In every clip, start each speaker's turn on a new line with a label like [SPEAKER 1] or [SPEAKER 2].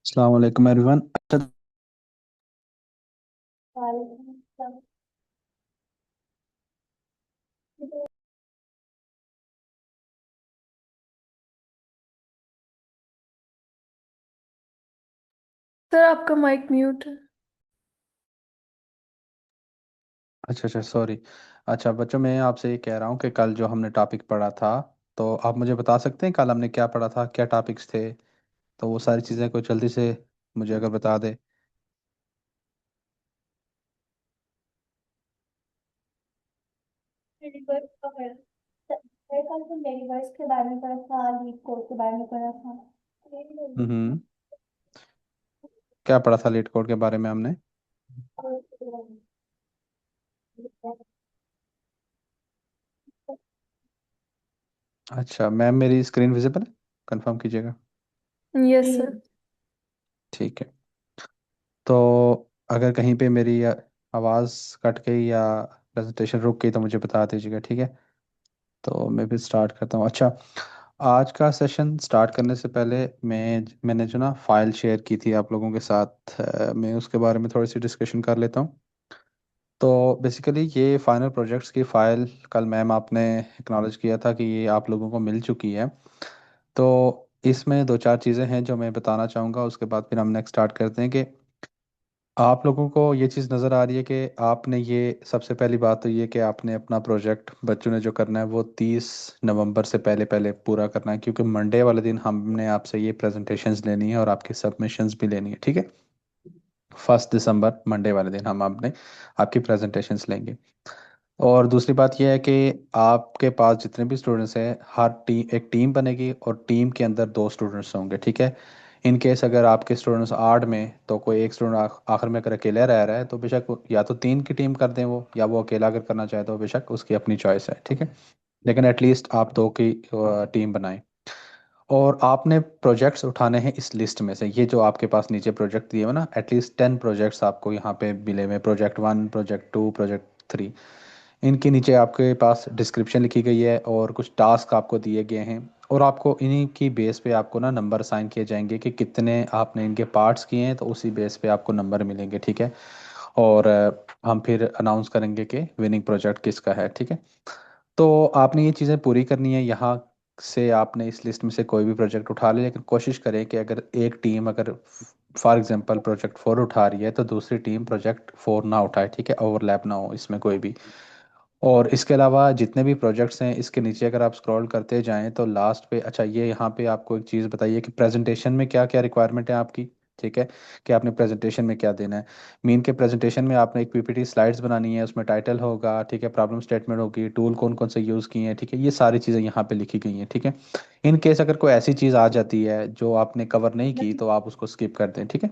[SPEAKER 1] अस्सलाम वालेकुम एवरीवन। अच्छा,
[SPEAKER 2] सर आपका माइक म्यूट है।
[SPEAKER 1] अच्छा अच्छा, सॉरी। अच्छा बच्चों, मैं आपसे ये कह रहा हूँ कि कल जो हमने टॉपिक पढ़ा था, तो आप मुझे बता सकते हैं कल हमने क्या पढ़ा था, क्या टॉपिक्स थे? तो वो सारी चीज़ें को जल्दी से मुझे अगर बता दे।
[SPEAKER 2] यूनिवर्स का है। मेरे ख्याल से यूनिवर्स के बारे में पढ़ा था, लीड कोड के बारे में पढ़ा था।
[SPEAKER 1] हम्म। क्या पढ़ा था लीड कोड के बारे में हमने? अच्छा मैम, मेरी स्क्रीन विजिबल है? कंफर्म कीजिएगा।
[SPEAKER 2] Yes sir.
[SPEAKER 1] ठीक है। तो अगर कहीं पे मेरी आवाज़ कट गई या प्रेजेंटेशन रुक गई तो मुझे बता दीजिएगा, ठीक है? तो मैं भी स्टार्ट करता हूँ। अच्छा, आज का सेशन स्टार्ट करने से पहले मैंने जो ना फाइल शेयर की थी आप लोगों के साथ, मैं उसके बारे में थोड़ी सी डिस्कशन कर लेता हूँ। तो बेसिकली ये फाइनल प्रोजेक्ट्स की फ़ाइल कल मैम आपने एक्नॉलेज किया था कि ये आप लोगों को मिल चुकी है। तो इसमें दो चार चीज़ें हैं जो मैं बताना चाहूँगा, उसके बाद फिर हम नेक्स्ट स्टार्ट करते हैं कि आप लोगों को ये चीज़ नज़र आ रही है कि आपने ये, सबसे पहली बात तो ये कि आपने अपना प्रोजेक्ट बच्चों ने जो करना है वो 30 नवंबर से पहले पहले पूरा करना है, क्योंकि मंडे वाले दिन हमने आपसे ये प्रेजेंटेशंस लेनी है और आपकी सबमिशंस भी लेनी है, ठीक है? 1 दिसंबर मंडे वाले दिन हम आपने आपकी प्रेजेंटेशंस लेंगे। और दूसरी बात यह है कि आपके पास जितने भी स्टूडेंट्स हैं, हर टीम, एक टीम बनेगी और टीम के अंदर दो स्टूडेंट्स होंगे, ठीक है? इन केस अगर आपके स्टूडेंट्स 8 में तो कोई एक स्टूडेंट आखिर में अगर अकेला रह रहा है तो बेशक या तो 3 की टीम कर दें वो, या वो अकेला अगर करना चाहे तो बेशक उसकी अपनी चॉइस है, ठीक है? लेकिन एटलीस्ट आप दो की टीम बनाएं। और आपने प्रोजेक्ट्स उठाने हैं इस लिस्ट में से, ये जो आपके पास नीचे प्रोजेक्ट दिए हुए ना, एटलीस्ट 10 प्रोजेक्ट्स आपको यहाँ पे मिले हुए, प्रोजेक्ट 1, प्रोजेक्ट 2, प्रोजेक्ट 3। इनके नीचे आपके पास डिस्क्रिप्शन लिखी गई है और कुछ टास्क आपको दिए गए हैं, और आपको इन्हीं की बेस पे आपको ना नंबर असाइन किए जाएंगे कि कितने आपने इनके पार्ट्स किए हैं, तो उसी बेस पे आपको नंबर मिलेंगे, ठीक है? और हम फिर अनाउंस करेंगे कि विनिंग प्रोजेक्ट किसका है, ठीक है? तो आपने ये चीज़ें पूरी करनी है। यहाँ से आपने इस लिस्ट में से कोई भी प्रोजेक्ट उठा ले, लेकिन कोशिश करें कि अगर एक टीम अगर फॉर एग्जांपल प्रोजेक्ट 4 उठा रही है तो दूसरी टीम प्रोजेक्ट 4 ना उठाए, ठीक है? ओवरलैप ना हो इसमें कोई भी। और इसके अलावा जितने भी प्रोजेक्ट्स हैं इसके नीचे अगर आप स्क्रॉल करते जाएं तो लास्ट पे, अच्छा ये यहाँ पे आपको एक चीज़ बताइए कि प्रेजेंटेशन में क्या क्या रिक्वायरमेंट है आपकी, ठीक है? कि आपने प्रेजेंटेशन में क्या देना है। मीन के प्रेजेंटेशन में आपने एक पीपीटी स्लाइड्स बनानी है, उसमें टाइटल होगा, ठीक है? प्रॉब्लम स्टेटमेंट होगी, टूल कौन कौन से यूज़ किए हैं, ठीक है? ये सारी चीज़ें यहाँ पे लिखी गई हैं, ठीक है? इन केस अगर कोई ऐसी चीज़ आ जाती है जो आपने कवर नहीं की तो आप उसको स्किप कर दें, ठीक है?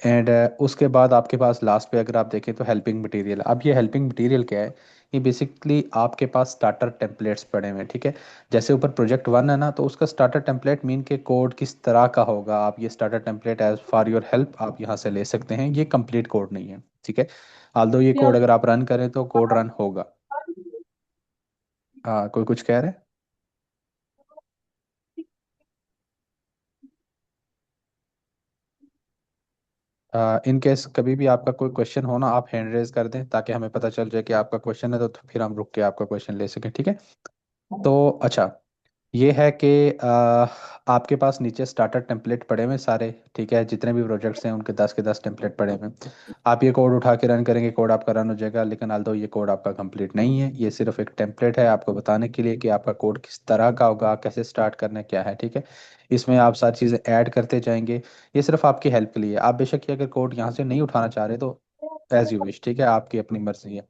[SPEAKER 1] एंड उसके बाद आपके पास लास्ट पे अगर आप देखें तो हेल्पिंग मटेरियल। अब ये हेल्पिंग मटेरियल क्या है? ये बेसिकली आपके पास स्टार्टर टेम्पलेट्स पड़े हुए हैं, ठीक है? जैसे ऊपर प्रोजेक्ट 1 है ना, तो उसका स्टार्टर टेम्पलेट मीन के कोड किस तरह का होगा, आप ये starter template as for your help आप यहाँ से ले सकते हैं, ये कंप्लीट कोड नहीं है, ठीक है? आल्दो ये कोड अगर आप रन करें तो कोड रन होगा। हाँ, कोई कुछ कह रहे हैं? इन केस कभी भी आपका कोई क्वेश्चन हो ना, आप हैंड रेज कर दें ताकि हमें पता चल जाए कि आपका क्वेश्चन है, तो फिर हम रुक के आपका क्वेश्चन ले सकें, ठीक है? तो अच्छा, ये है कि आपके पास नीचे स्टार्टर टेम्पलेट पड़े हुए हैं सारे, ठीक है? जितने भी प्रोजेक्ट्स हैं उनके 10 के 10 टेम्पलेट पड़े हुए हैं। आप ये कोड उठा के रन करेंगे, कोड आपका रन हो जाएगा, लेकिन आल्दो ये कोड आपका कंप्लीट नहीं है, ये सिर्फ एक टेम्पलेट है आपको बताने के लिए कि आपका कोड किस तरह का होगा, कैसे स्टार्ट करना है, क्या है, ठीक है? इसमें आप सारी चीज़ें ऐड करते जाएंगे। ये सिर्फ आपकी हेल्प के लिए है। आप बेशक ये अगर कोड यहाँ से नहीं उठाना चाह रहे तो एज यू विश, ठीक है? आपकी अपनी मर्जी है।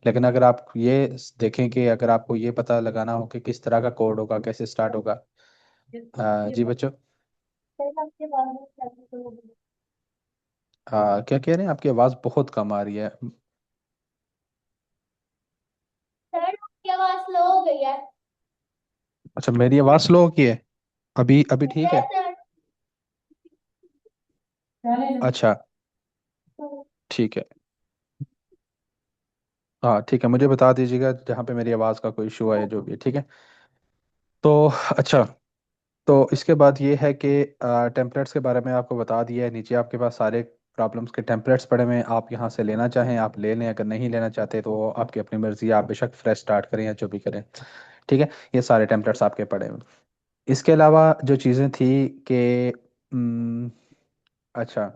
[SPEAKER 1] लेकिन अगर आप ये देखें कि अगर आपको ये पता लगाना हो कि किस तरह का कोड होगा, कैसे स्टार्ट होगा। जी बच्चों, क्या कह रहे हैं? आपकी आवाज़ बहुत कम आ रही है।
[SPEAKER 2] सर आपकी आवाज स्लो हो गई है।
[SPEAKER 1] अच्छा, मेरी आवाज़ स्लो की है? अभी अभी ठीक है?
[SPEAKER 2] Yes sir.
[SPEAKER 1] अच्छा, ठीक है। हाँ ठीक है, मुझे बता दीजिएगा जहाँ पे मेरी आवाज़ का कोई इशू है जो भी है, ठीक है? तो अच्छा, तो इसके बाद ये है कि टेम्पलेट्स के बारे में आपको बता दिया है। नीचे आपके पास सारे प्रॉब्लम्स के टेम्पलेट्स पड़े हुए हैं। आप यहाँ से लेना चाहें आप ले लें, अगर नहीं लेना चाहते तो आपकी अपनी मर्जी है, आप बेशक फ्रेश स्टार्ट करें या जो भी करें। ठीक है, ये सारे टेम्पलेट्स आपके पड़े हुए हैं। इसके अलावा जो चीज़ें थी कि अच्छा,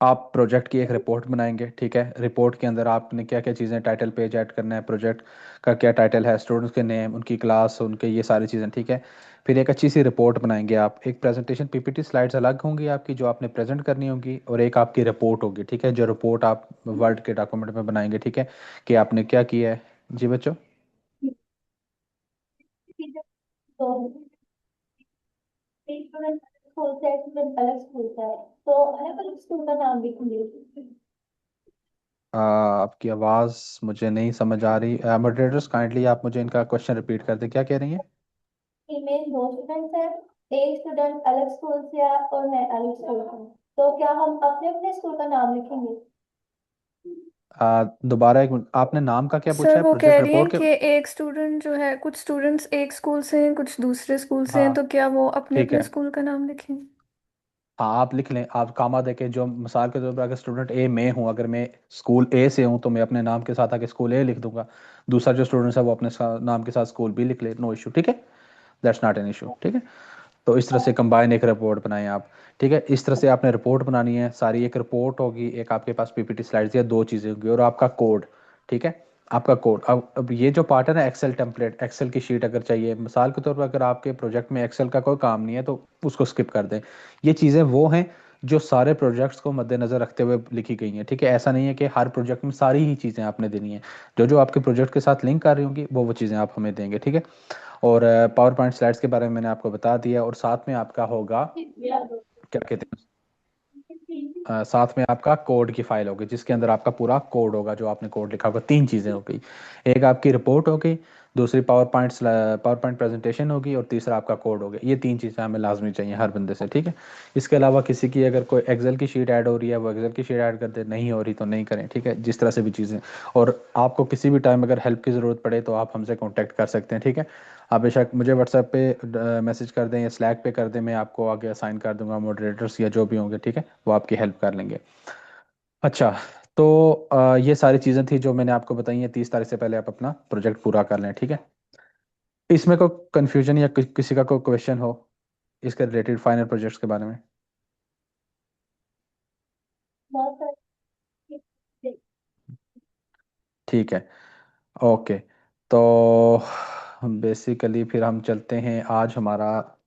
[SPEAKER 1] आप प्रोजेक्ट की एक रिपोर्ट बनाएंगे। ठीक है, रिपोर्ट के अंदर आपने क्या क्या चीज़ें, टाइटल पेज ऐड करना है, प्रोजेक्ट का क्या टाइटल है, स्टूडेंट्स के नेम, उनकी क्लास, उनके ये सारी चीज़ें। ठीक है, फिर एक अच्छी सी रिपोर्ट बनाएंगे आप। एक प्रेजेंटेशन पीपीटी स्लाइड्स अलग होंगी आपकी जो आपने प्रेजेंट करनी होगी, और एक आपकी रिपोर्ट होगी। ठीक है, जो रिपोर्ट आप वर्ड के डॉक्यूमेंट में बनाएंगे। ठीक है, कि आपने क्या किया है। जी बच्चों।
[SPEAKER 2] तो एक स्टूडेंट स्कूल से है, स्टूडेंट अलग स्कूल से है, तो अलग अलग स्कूल का नाम लिखेंगे।
[SPEAKER 1] आपकी आवाज़ मुझे नहीं समझ आ रही। मॉडरेटर्स काइंडली आप मुझे इनका क्वेश्चन रिपीट कर दें, क्या कह रही हैं।
[SPEAKER 2] मेन दो स्टूडेंट्स हैं, एक स्टूडेंट अलग स्कूल से है और मैं अलग स्कूल से हूँ, तो क्या हम अपने अपने स्कूल का नाम लिखेंगे?
[SPEAKER 1] दोबारा एक मिनट, आपने नाम का क्या
[SPEAKER 2] सर
[SPEAKER 1] पूछा है
[SPEAKER 2] वो कह
[SPEAKER 1] प्रोजेक्ट
[SPEAKER 2] रही हैं
[SPEAKER 1] रिपोर्ट के।
[SPEAKER 2] कि एक स्टूडेंट जो है, कुछ स्टूडेंट्स एक स्कूल से हैं कुछ दूसरे स्कूल से हैं,
[SPEAKER 1] हाँ
[SPEAKER 2] तो क्या वो अपने
[SPEAKER 1] ठीक
[SPEAKER 2] अपने
[SPEAKER 1] है।
[SPEAKER 2] स्कूल का नाम लिखेंगे?
[SPEAKER 1] हाँ आप लिख लें, आप कामा देके, जो मिसाल के तौर पर अगर स्टूडेंट ए मैं हूँ, अगर मैं स्कूल ए से हूँ तो मैं अपने नाम के साथ आके स्कूल ए लिख दूंगा। दूसरा जो स्टूडेंट है वो अपने नाम के साथ स्कूल बी लिख ले, नो इशू। ठीक है, दैट्स नॉट एन इशू। ठीक है, तो इस तरह से कंबाइन एक रिपोर्ट बनाएं आप। ठीक है, इस तरह से आपने रिपोर्ट बनानी है सारी। एक रिपोर्ट होगी, एक आपके पास पीपीटी स्लाइड्स, या दो चीज़ें होंगी, और आपका कोड। ठीक है, आपका कोड। अब ये जो पार्ट है ना, एक्सेल टेम्पलेट, एक्सेल की शीट अगर चाहिए, मिसाल के तौर पर अगर आपके प्रोजेक्ट में एक्सेल का कोई काम नहीं है तो उसको स्किप कर दें। ये चीज़ें वो हैं जो सारे प्रोजेक्ट्स को मद्देनजर रखते हुए लिखी गई हैं। ठीक है, ऐसा नहीं है कि हर प्रोजेक्ट में सारी ही चीज़ें आपने देनी है। जो जो आपके प्रोजेक्ट के साथ लिंक कर रही होंगी वो चीज़ें आप हमें देंगे। ठीक है, और पावर पॉइंट स्लाइड्स के बारे में मैंने आपको बता दिया, और साथ में आपका होगा, क्या कहते हैं, साथ में आपका कोड की फाइल होगी जिसके अंदर आपका पूरा कोड होगा, जो आपने कोड लिखा होगा। तीन चीज़ें हो गई, एक आपकी रिपोर्ट हो गई, दूसरी पावर पॉइंट प्रेजेंटेशन होगी, और तीसरा आपका कोड हो गया। ये तीन चीज़ें हमें लाजमी चाहिए हर बंदे से। ठीक है, इसके अलावा किसी की अगर कोई एक्सेल की शीट ऐड हो रही है वो एक्सेल की शीट ऐड कर दे, नहीं हो रही तो नहीं करें। ठीक है, जिस तरह से भी चीज़ें। और आपको किसी भी टाइम अगर हेल्प की ज़रूरत पड़े तो आप हमसे कॉन्टैक्ट कर सकते हैं। ठीक है, आप बेशक मुझे व्हाट्सएप पे मैसेज कर दें या स्लैक पे कर दें, मैं आपको आगे असाइन कर दूंगा मॉडरेटर्स या जो भी होंगे। ठीक है, वो आपकी हेल्प कर लेंगे। अच्छा, तो ये सारी चीज़ें थी जो मैंने आपको बताई हैं। 30 तारीख से पहले आप अपना प्रोजेक्ट पूरा कर लें। ठीक है, इसमें कोई कन्फ्यूजन या किसी का कोई क्वेश्चन हो इसके रिलेटेड फाइनल प्रोजेक्ट्स के बारे में।
[SPEAKER 2] बहुत सारे।
[SPEAKER 1] ठीक है, ओके। तो बेसिकली फिर हम चलते हैं। आज हमारा,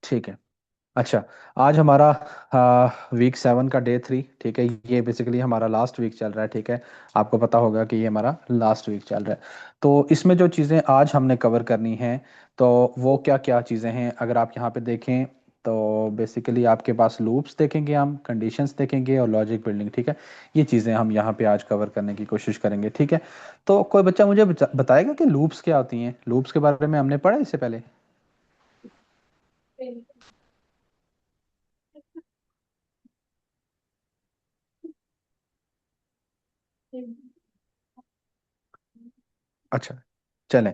[SPEAKER 1] ठीक है, अच्छा, आज हमारा वीक 7 का डे 3। ठीक है, ये बेसिकली हमारा लास्ट वीक चल रहा है। ठीक है, आपको पता होगा कि ये हमारा लास्ट वीक चल रहा है। तो इसमें जो चीज़ें आज हमने कवर करनी हैं, तो वो क्या क्या चीज़ें हैं अगर आप यहाँ पे देखें, तो बेसिकली आपके पास लूप्स देखेंगे, हम कंडीशंस देखेंगे, और लॉजिक बिल्डिंग। ठीक है, ये चीज़ें हम यहाँ पे आज कवर करने की कोशिश करेंगे। ठीक है, तो कोई बच्चा मुझे बताएगा कि लूप्स क्या होती हैं। लूप्स के बारे में हमने पढ़ा इससे पहले। अच्छा, चलें,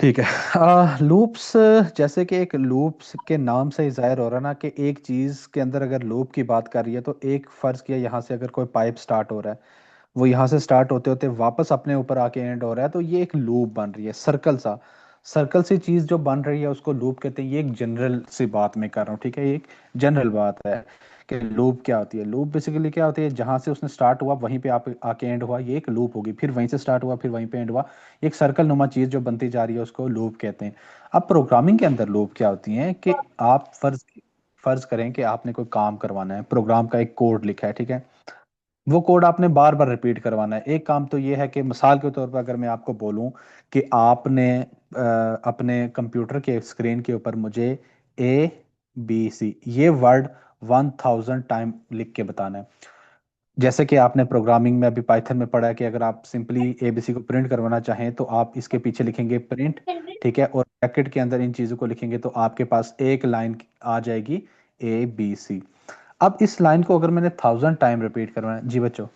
[SPEAKER 1] ठीक है। लूप्स, जैसे कि एक लूप्स के नाम से ही जाहिर हो रहा ना कि एक चीज़ के अंदर अगर लूप की बात कर रही है, तो एक फ़र्ज़ किया यहाँ से अगर कोई पाइप स्टार्ट हो रहा है, वो यहाँ से स्टार्ट होते होते वापस अपने ऊपर आके एंड हो रहा है, तो ये एक लूप बन रही है, सर्कल सा। सर्कल सी चीज़ जो बन रही है उसको लूप कहते हैं। ये एक जनरल सी बात मैं कर रहा हूँ। ठीक है, ये एक जनरल बात है कि लूप क्या होती है। लूप बेसिकली क्या होती है, जहाँ से उसने स्टार्ट हुआ वहीं पे आप आके एंड हुआ, ये एक लूप होगी। फिर वहीं से स्टार्ट हुआ फिर वहीं पे एंड हुआ, एक सर्कल नुमा चीज़ जो बनती जा रही है उसको लूप कहते हैं। अब प्रोग्रामिंग के अंदर लूप क्या होती है कि आप फर्ज करें कि आपने कोई काम करवाना है, प्रोग्राम का एक कोड लिखा है। ठीक है, वो कोड आपने बार बार रिपीट करवाना है। एक काम तो ये है कि मिसाल के तौर पर अगर मैं आपको बोलूं कि आपने अपने कंप्यूटर के स्क्रीन के ऊपर मुझे ABC ये वर्ड 1000 टाइम लिख के बताना है। जैसे कि आपने प्रोग्रामिंग में अभी पाइथन में पढ़ा है कि अगर आप सिंपली ABC को प्रिंट करवाना चाहें तो आप इसके पीछे लिखेंगे प्रिंट। ठीक है, और ब्रैकेट के अंदर इन चीज़ों को लिखेंगे तो आपके पास एक लाइन आ जाएगी ABC। अब इस लाइन को अगर मैंने 1000 टाइम रिपीट करवाना है, जी बच्चों।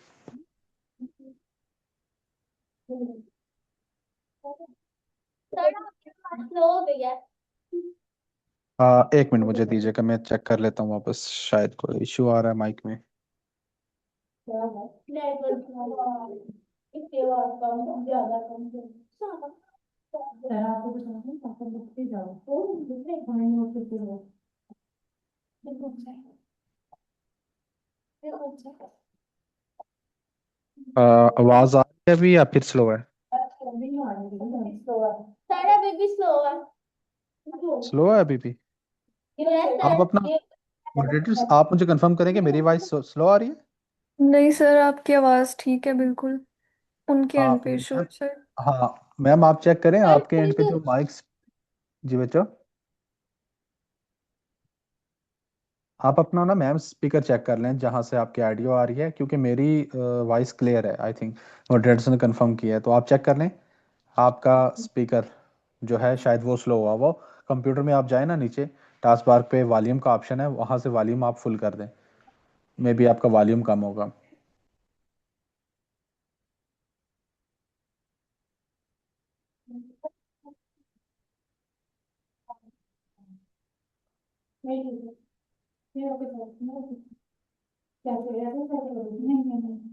[SPEAKER 2] सर स्लो हो गई है।
[SPEAKER 1] एक मिनट मुझे दीजिएगा, मैं चेक कर लेता हूँ वापस, शायद कोई इशू आ रहा है माइक में।
[SPEAKER 2] नेटवर्क इसके बाद कम ज्यादा कम सर आपको कुछ नहीं पता लिखते जाओ तो दूसरे खाने में फिर हो
[SPEAKER 1] आवाज आ रही है अभी या फिर स्लो है?
[SPEAKER 2] सारा बेबी स्लो है।
[SPEAKER 1] स्लो है अभी भी?
[SPEAKER 2] यस
[SPEAKER 1] आप
[SPEAKER 2] सर
[SPEAKER 1] अपना
[SPEAKER 2] ये
[SPEAKER 1] मॉडरेटर्स, आप मुझे कंफर्म करें कि मेरी वॉइस स्लो आ रही है?
[SPEAKER 3] नहीं सर, आपकी आवाज़ ठीक है बिल्कुल। उनके
[SPEAKER 1] हाँ
[SPEAKER 3] एंड पे इशू
[SPEAKER 1] मैम।
[SPEAKER 3] है सर।
[SPEAKER 1] हाँ मैम, आप चेक करें
[SPEAKER 2] सर
[SPEAKER 1] आपके एंड पे
[SPEAKER 2] बिल्कुल।
[SPEAKER 1] जो माइक्स। जी बच्चों, आप अपना ना मैम स्पीकर चेक कर लें जहाँ से आपकी ऑडियो आ रही है, क्योंकि मेरी वॉइस क्लियर है आई थिंक। मॉडरेटर्स ने कंफर्म किया है, तो आप चेक कर लें आपका स्पीकर जो है शायद वो स्लो हुआ। वो कंप्यूटर में आप जाए ना, नीचे टास्क बार पे वॉल्यूम का ऑप्शन है, वहाँ से वॉल्यूम आप फुल कर दें। मे बी आपका वॉल्यूम कम होगा।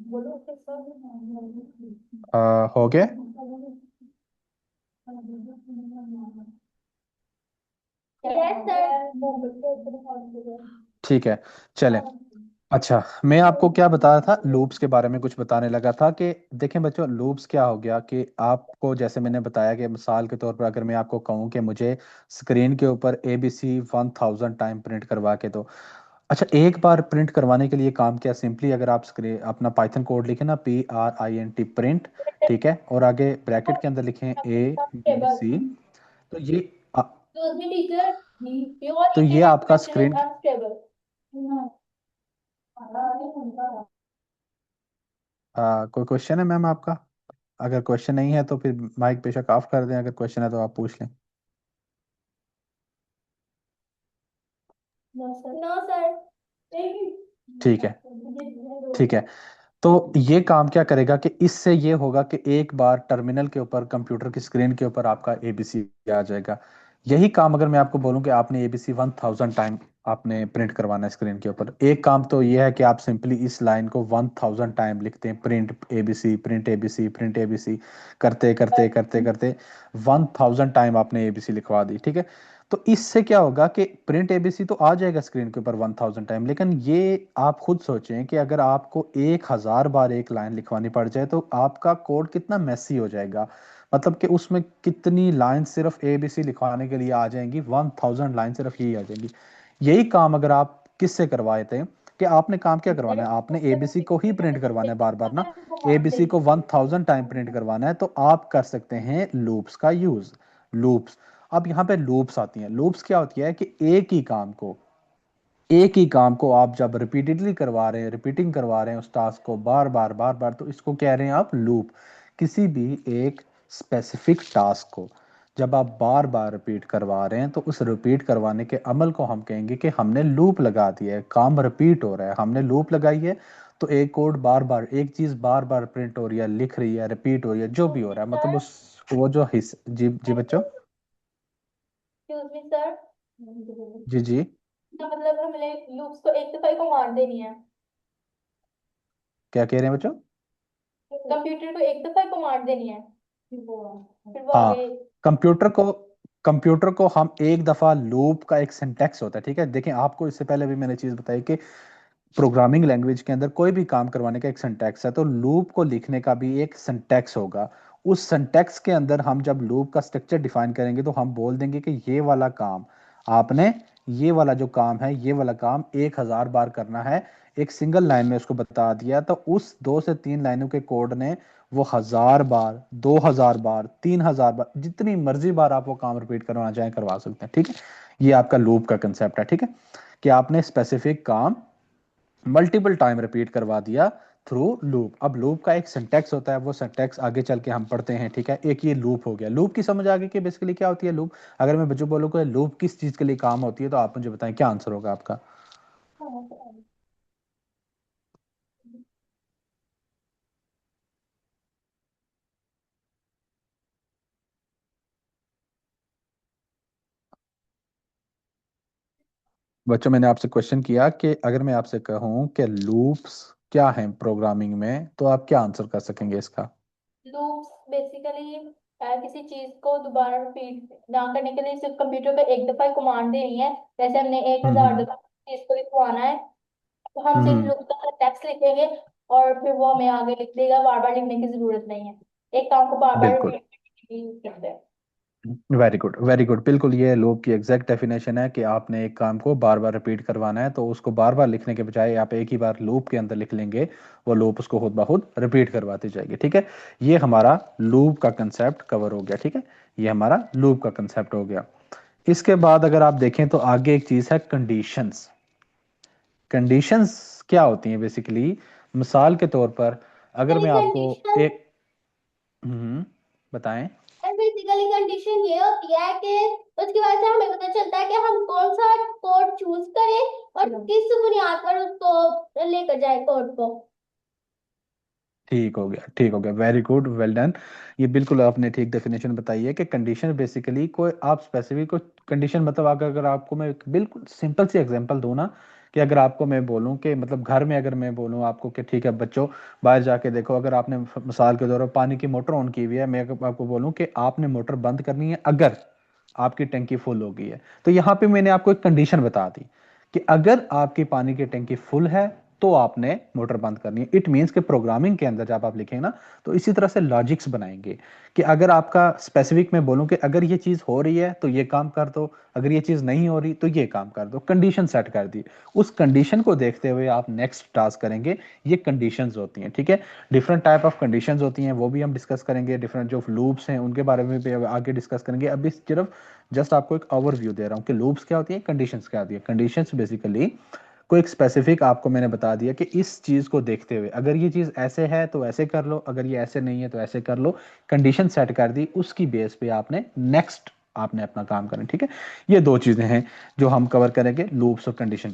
[SPEAKER 2] बोलो
[SPEAKER 1] हो गया?
[SPEAKER 2] Yes sir.
[SPEAKER 1] ठीक है, चलें। अच्छा, मैं आपको क्या बता रहा था, लूप्स के बारे में कुछ बताने लगा था कि देखें बच्चों, लूप्स क्या हो गया कि आपको जैसे मैंने बताया कि मिसाल के तौर पर अगर मैं आपको कहूँ कि मुझे स्क्रीन के ऊपर ABC 1000 टाइम प्रिंट करवा के दो। अच्छा, एक बार प्रिंट करवाने के लिए काम क्या, सिंपली अगर आप स्क्रीन अपना पाइथन कोड लिखें ना, PRINT प्रिंट, ठीक है, और आगे ब्रैकेट के अंदर लिखें ABC। तो ये आ,
[SPEAKER 2] Excuse me, teacher. Your
[SPEAKER 1] तो ये
[SPEAKER 2] internet
[SPEAKER 1] आपका
[SPEAKER 2] connection is
[SPEAKER 1] स्क्रीन।
[SPEAKER 2] unstable.
[SPEAKER 1] कोई क्वेश्चन है मैम आपका? अगर क्वेश्चन नहीं है तो फिर माइक बेशक ऑफ कर दें, अगर क्वेश्चन है तो आप पूछ लें।
[SPEAKER 2] No, sir. No, sir.
[SPEAKER 1] ठीक है, ठीक है। तो ये काम क्या करेगा कि इससे ये होगा कि एक बार टर्मिनल के ऊपर, कंप्यूटर की स्क्रीन के ऊपर आपका ABC आ जाएगा। यही काम अगर मैं आपको बोलूं कि आपने ABC 1000 टाइम आपने प्रिंट करवाना है स्क्रीन के ऊपर, एक काम तो ये है कि आप सिंपली इस लाइन को 1000 टाइम लिखते हैं, प्रिंट ABC करते करते करते करते 1000 टाइम आपने ABC लिखवा दी, ठीक है। तो इससे क्या होगा कि प्रिंट ABC तो आ जाएगा स्क्रीन के ऊपर 1000 टाइम, लेकिन ये आप खुद सोचें कि अगर आपको 1000 बार एक लाइन लिखवानी पड़ जाए तो आपका कोड कितना मैसी हो जाएगा। मतलब कि उसमें कितनी लाइन सिर्फ ABC लिखवाने के लिए आ जाएंगी, 1000 लाइन सिर्फ यही आ जाएंगी। यही काम अगर आप किससे करवाए थे, कि आपने काम क्या करवाना है, आपने ABC को ही प्रिंट करवाना है बार बार ना, ABC को 1000 टाइम प्रिंट करवाना है, तो आप कर सकते हैं लूप्स का यूज। लूप्स, अब यहाँ पे लूप्स आती हैं। लूप्स क्या होती है कि एक ही काम को आप जब रिपीटेडली करवा रहे हैं, रिपीटिंग करवा रहे हैं उस टास्क को बार बार बार बार, तो इसको कह रहे हैं आप लूप। किसी भी एक स्पेसिफिक टास्क को जब आप बार बार रिपीट करवा रहे हैं, तो उस रिपीट करवाने के अमल को हम कहेंगे कि हमने लूप लगा दिया है, काम रिपीट हो रहा है, हमने लूप लगाई है। तो एक कोड बार बार, एक चीज बार बार प्रिंट हो रही है, लिख रही है, रिपीट हो रही है, जो भी हो रहा है, मतलब
[SPEAKER 2] Sir,
[SPEAKER 1] उस वो जो हिस्स। जी जी बच्चों।
[SPEAKER 2] excuse me, sir.
[SPEAKER 1] जी जी।
[SPEAKER 2] इसका मतलब हमें लूप्स को एक दफा ही कमांड देनी है।
[SPEAKER 1] क्या कह रहे हैं बच्चों?
[SPEAKER 2] कंप्यूटर को एक दफा ही कमांड देनी है फिर वो
[SPEAKER 1] हाँ,
[SPEAKER 2] आगे।
[SPEAKER 1] कंप्यूटर को कंप्यूटर को हम एक दफा लूप का एक सिंटैक्स होता है, ठीक है। देखें, आपको इससे पहले भी मैंने चीज बताई कि प्रोग्रामिंग लैंग्वेज के अंदर कोई भी काम करवाने का एक सिंटैक्स है, तो लूप को लिखने का भी एक सिंटैक्स होगा। उस सिंटैक्स के अंदर हम जब लूप का स्ट्रक्चर डिफाइन करेंगे तो हम बोल देंगे कि ये वाला काम आपने, ये वाला जो काम है, ये वाला काम 1000 बार करना है। एक सिंगल लाइन में उसको बता दिया, तो उस 2 से 3 लाइनों के कोड ने वो 1000 बार, 2000 बार, 3000 बार, जितनी मर्जी बार आप वो काम रिपीट करवाना चाहें करवा सकते हैं, ठीक है। ये आपका लूप का कंसेप्ट है, ठीक है, कि आपने स्पेसिफिक काम मल्टीपल टाइम रिपीट करवा दिया थ्रू लूप। अब लूप का एक सिंटैक्स होता है, वो सिंटैक्स आगे चल के हम पढ़ते हैं, ठीक है। एक ये लूप हो गया, लूप की समझ आ गई कि बेसिकली क्या होती है लूप। अगर मैं बच्चों बोलूँ कि लूप किस चीज के लिए काम होती है, तो आप मुझे बताएं क्या आंसर होगा आपका? बच्चों, मैंने आपसे क्वेश्चन किया कि अगर मैं आपसे कहूँ कि लूप्स क्या हैं प्रोग्रामिंग में, तो आप क्या आंसर कर सकेंगे इसका?
[SPEAKER 2] लूप्स बेसिकली किसी चीज को दोबारा रिपीट ना करने के लिए सिर्फ कंप्यूटर को एक दफा कमांड दे रही है। जैसे हमने एक
[SPEAKER 1] हम्म
[SPEAKER 2] हजार
[SPEAKER 1] हम्म
[SPEAKER 2] दफा चीज को लिखवाना है, तो हम
[SPEAKER 1] हम्म,
[SPEAKER 2] सिर्फ लूप का टेक्स्ट लिखेंगे और फिर वो हमें आगे लिख देगा। बार बार लिखने की जरूरत नहीं है, एक काम को बार बार
[SPEAKER 1] बिल्कुल।
[SPEAKER 2] रिपीट करने की यूज करते हैं।
[SPEAKER 1] वेरी गुड वेरी गुड, बिल्कुल ये लूप की एग्जैक्ट डेफिनेशन है कि आपने एक काम को बार बार रिपीट करवाना है, तो उसको बार बार लिखने के बजाय आप एक ही बार लूप के अंदर लिख लेंगे, वो लूप उसको खुद ब खुद रिपीट करवाती जाएगी। ठीक है, ये हमारा लूप का कंसेप्ट कवर हो गया। ठीक है, ये हमारा लूप का कंसेप्ट हो गया। इसके बाद अगर आप देखें तो आगे एक चीज है कंडीशंस। कंडीशंस क्या होती हैं बेसिकली? मिसाल के तौर पर अगर मैं आपको
[SPEAKER 2] कंडीशन
[SPEAKER 1] एक बताएं।
[SPEAKER 2] बेसिकली कंडीशन ये होती है कि उसकी वजह से हमें पता चलता है कि हम कौन सा कोड चूज करें और किस बुनियाद पर उसको लेकर जाए कोड को।
[SPEAKER 1] ठीक हो गया, ठीक हो गया, वेरी गुड, वेल डन। ये बिल्कुल आपने ठीक डेफिनेशन बताई है कि कंडीशन बेसिकली कोई आप स्पेसिफिक कोई कंडीशन, मतलब अगर आपको मैं एक बिल्कुल सिंपल सी एग्जांपल दूं ना, कि अगर आपको मैं बोलूं कि मतलब घर में अगर मैं बोलूं आपको कि ठीक है बच्चों, बाहर जाके देखो, अगर आपने मिसाल के तौर पर पानी की मोटर ऑन की हुई है, मैं अगर आपको बोलूं कि आपने मोटर बंद करनी है अगर आपकी टंकी फुल हो गई है, तो यहाँ पे मैंने आपको एक कंडीशन बता दी कि अगर आपकी पानी की टंकी फुल है तो आपने मोटर बंद करनी है। इट मीन्स कि प्रोग्रामिंग के अंदर जब आप लिखेंगे ना, तो इसी तरह से लॉजिक्स बनाएंगे कि अगर आपका स्पेसिफिक में बोलूं कि अगर ये चीज हो रही है तो ये काम कर दो, अगर ये चीज नहीं हो रही तो ये काम कर दो, कंडीशन सेट कर दी। उस कंडीशन को देखते हुए आप नेक्स्ट टास्क करेंगे। ये कंडीशंस होती हैं। ठीक है, डिफरेंट टाइप ऑफ कंडीशंस होती हैं, वो भी हम डिस्कस करेंगे। डिफरेंट जो लूप्स हैं उनके बारे में भी आगे डिस्कस करेंगे। अभी सिर्फ जस्ट आपको एक ओवरव्यू दे रहा हूँ कि लूप्स क्या होती है, कंडीशंस क्या होती है। कंडीशंस बेसिकली कोई एक स्पेसिफिक आपको मैंने बता दिया कि इस चीज को देखते हुए अगर ये चीज ऐसे है तो ऐसे कर लो, अगर ये ऐसे नहीं है तो ऐसे कर लो। कंडीशन सेट कर दी, उसकी बेस पे आपने नेक्स्ट आपने अपना काम करना। ठीक है, ये दो चीजें हैं जो हम कवर करेंगे, लूप्स और कंडीशन।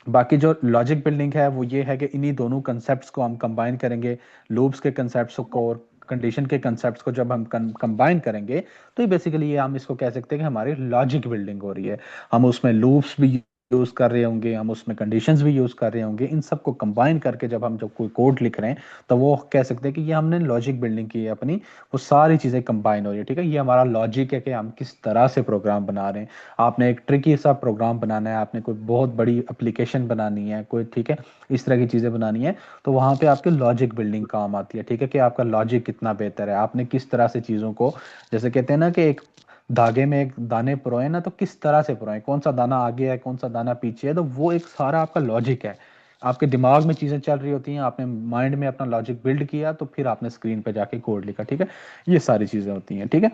[SPEAKER 1] बाकी जो लॉजिक बिल्डिंग है वो ये है कि इन्हीं दोनों कंसेप्ट्स को हम कंबाइन करेंगे। लूप्स के कंसेप्ट्स को और कंडीशन के कंसेप्ट्स को जब हम कंबाइन करेंगे, तो ये बेसिकली ये हम इसको कह सकते हैं कि हमारी लॉजिक बिल्डिंग हो रही है। हम उसमें लूप्स भी यूज कर रहे होंगे, हम उसमें कंडीशंस भी यूज कर रहे होंगे। इन सबको कंबाइन करके जब हम जब कोई कोड लिख रहे हैं, तो वो कह सकते हैं कि ये हमने लॉजिक बिल्डिंग की है अपनी। वो सारी चीजें कंबाइन हो रही है। ठीक है, ये हमारा लॉजिक है कि हम किस तरह से प्रोग्राम बना रहे हैं। आपने एक ट्रिकी सा प्रोग्राम बनाना है, आपने कोई बहुत बड़ी एप्लीकेशन बनानी है कोई, ठीक है, इस तरह की चीज़ें बनानी है, तो वहाँ पे आपके लॉजिक बिल्डिंग काम आती है। ठीक है, कि आपका लॉजिक कितना बेहतर है, आपने किस तरह से चीज़ों को, जैसे कहते हैं ना कि एक धागे में एक दाने पिरोए ना, तो किस तरह से पिरोए, कौन सा दाना आगे है कौन सा दाना पीछे है, तो वो एक सारा आपका लॉजिक है। आपके दिमाग में चीज़ें चल रही होती हैं, आपने माइंड में अपना लॉजिक बिल्ड किया, तो फिर आपने स्क्रीन पे जाके कोड लिखा। ठीक है, ये सारी चीज़ें होती हैं। ठीक है,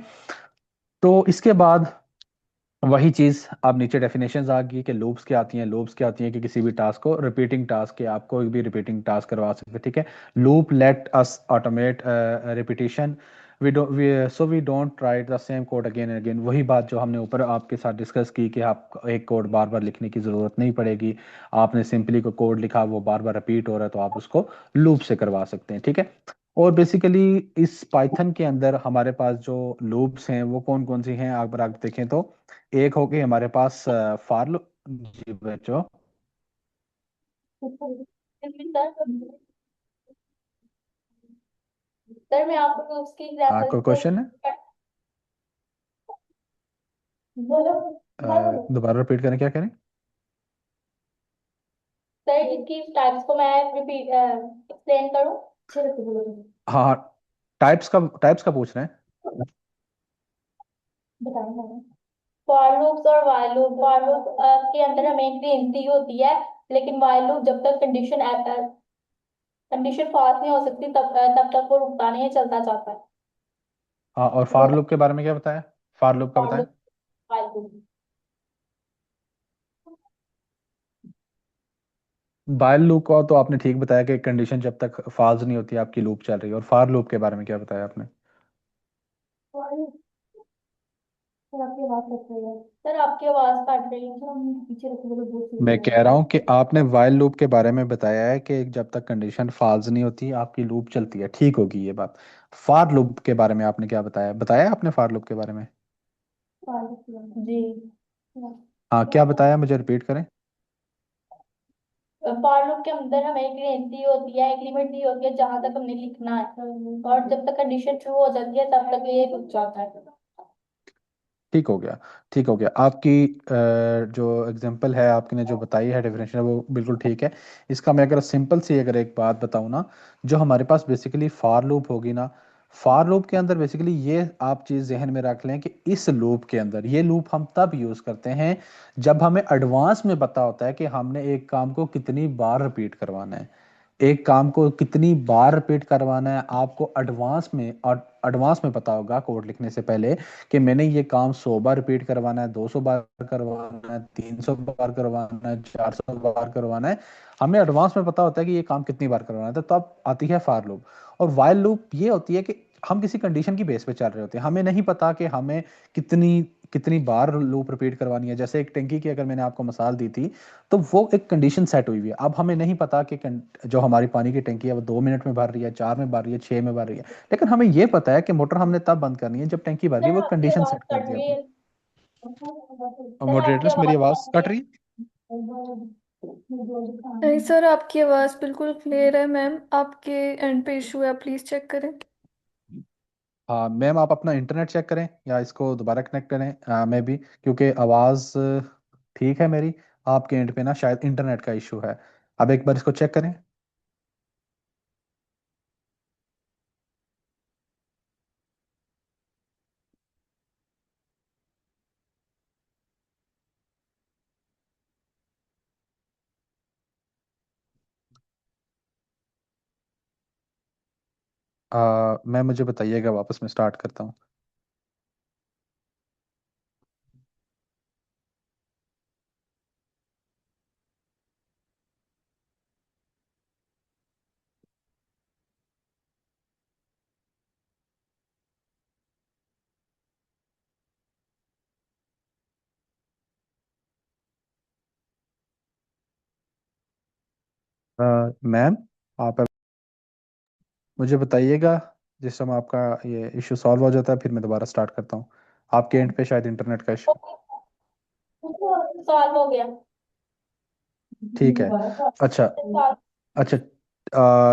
[SPEAKER 1] तो इसके बाद वही चीज अब नीचे डेफिनेशंस आ गई कि लूप्स क्या आती हैं। लूप्स क्या आती हैं कि किसी भी टास्क को रिपीटिंग टास्क के आप कोई भी रिपीटिंग टास्क करवा सकते हैं। ठीक है, loop let us automate repetition, we don't write the same code again and again. वही बात जो हमने ऊपर आपके साथ डिस्कस की कि आप एक कोड बार बार लिखने की जरूरत नहीं पड़ेगी। आपने सिंपली को कोड लिखा, वो बार बार रिपीट हो रहा है, तो आप उसको लूप से करवा सकते हैं। ठीक है, और बेसिकली इस पाइथन के अंदर हमारे पास जो लूप्स हैं वो कौन कौन सी हैं, अगर आप देखें तो एक हो गई हमारे पास फार लूप। जी बच्चों,
[SPEAKER 2] सर मैं आपको उसकी एग्जांपल
[SPEAKER 1] कोई
[SPEAKER 2] से
[SPEAKER 1] क्वेश्चन है?
[SPEAKER 2] बोलो। मैं बोलो।
[SPEAKER 1] दोबारा रिपीट करें, क्या करें?
[SPEAKER 2] सर इसकी टाइप्स को मैं रिपीट एक्सप्लेन करूं। चलो तो बोलो।
[SPEAKER 1] हाँ, टाइप्स का पूछ रहे हैं।
[SPEAKER 2] बताओ मैंने फॉर लूप्स और while लूप। फॉर लूप के अंदर हमें एक गिनती होती है, लेकिन while लूप जब तक कंडीशन पास नहीं हो सकती तब तक वो रुकता नहीं है, चलता जाता है।
[SPEAKER 1] हाँ, और
[SPEAKER 2] वो
[SPEAKER 1] फार लूप के बारे में क्या बताया? फार लूप का
[SPEAKER 2] फॉर
[SPEAKER 1] बताया।
[SPEAKER 2] Loop while loop.
[SPEAKER 1] बायल लूप का तो आपने ठीक बताया कि कंडीशन जब तक फॉल्स नहीं होती आपकी लूप चल रही है। और फार लूप के बारे में क्या बताया आपने?
[SPEAKER 2] सर आपकी आवाज कट रही है। सर आपकी आवाज कट रही है, तो हम पीछे रखो, बोलो बहुत
[SPEAKER 1] मैं कह रहा हूँ कि आपने वाइल लूप के बारे में बताया है कि जब तक कंडीशन फॉल्स नहीं होती आपकी लूप चलती है, ठीक होगी ये बात। फार लूप के बारे में आपने क्या बताया, बताया आपने फार लूप के बारे में?
[SPEAKER 2] जी।
[SPEAKER 1] हाँ, क्या बताया, मुझे रिपीट करें।
[SPEAKER 2] फॉर लूप के अंदर हमें एक रेंज दी होती है, एक लिमिट दी होती है जहां तक हमने लिखना है, और जब तक कंडीशन ट्रू हो जाती है तब तक ये रुक जाता है।
[SPEAKER 1] ठीक हो गया। ठीक हो गया। आपकी जो एग्जांपल है आपने जो बताई है डेफिनेशन वो बिल्कुल ठीक है। इसका मैं अगर सिंपल सी अगर एक बात बताऊँ ना, जो हमारे पास बेसिकली फार लूप होगी ना, फार लूप के अंदर बेसिकली ये आप चीज़ जहन में रख लें कि इस लूप के अंदर ये लूप हम तब यूज़ करते हैं जब हमें एडवांस में पता होता है कि हमने एक काम को कितनी बार रिपीट करवाना है। एक काम को कितनी बार रिपीट करवाना है आपको एडवांस में, और एडवांस में पता होगा कोड लिखने से पहले कि मैंने ये काम 100 बार रिपीट करवाना है, 200 बार करवाना है, 300 बार करवाना है, 400 बार करवाना है। हमें एडवांस में पता होता है कि ये काम कितनी बार करवाना है। तो तब आती है फार लूप। और वाइल लूप ये होती है कि हम किसी कंडीशन की बेस पे चल रहे होते हैं, हमें नहीं पता कि हमें कितनी कितनी बार लूप रिपीट करवानी है। जैसे एक टंकी की अगर मैंने आपको मिसाल दी थी, तो वो एक कंडीशन सेट हुई हुई है। अब हमें नहीं पता कि जो हमारी पानी की टंकी है वो 2 मिनट में भर रही है, 4 में भर रही है, 6 में भर रही है। लेकिन हमें ये पता है कि मोटर हमने तब बंद करनी है जब टंकी भर गई।
[SPEAKER 2] सर
[SPEAKER 1] वो
[SPEAKER 2] आपकी
[SPEAKER 1] कंडीशन
[SPEAKER 2] आवाज
[SPEAKER 1] सेट कर
[SPEAKER 2] कट
[SPEAKER 1] दी
[SPEAKER 2] रही
[SPEAKER 1] आपने।
[SPEAKER 2] है।
[SPEAKER 1] और
[SPEAKER 2] सर आपकी
[SPEAKER 1] मॉडरेटर्स, मेरी
[SPEAKER 2] आवाज
[SPEAKER 1] आवाज
[SPEAKER 2] कट रही
[SPEAKER 1] कट रही है?
[SPEAKER 3] नहीं सर, आपकी आवाज़ बिल्कुल क्लियर है मैम। आपके एंड पे इशू है, प्लीज़ चेक करें।
[SPEAKER 1] हाँ मैम, आप अपना इंटरनेट चेक करें या इसको दोबारा कनेक्ट करें। मैं भी, क्योंकि आवाज़ ठीक है मेरी, आपके एंड पे ना शायद इंटरनेट का इशू है। अब एक बार इसको चेक करें। मैं, मुझे बताइएगा, वापस मैं स्टार्ट करता हूँ। मैम, आप मुझे बताइएगा जिस समय आपका ये इशू सॉल्व हो जाता है, फिर मैं दोबारा स्टार्ट करता हूँ। आपके एंड पे शायद इंटरनेट का इशू।
[SPEAKER 2] सॉल्व हो गया।
[SPEAKER 1] ठीक है। अच्छा। अच्छा।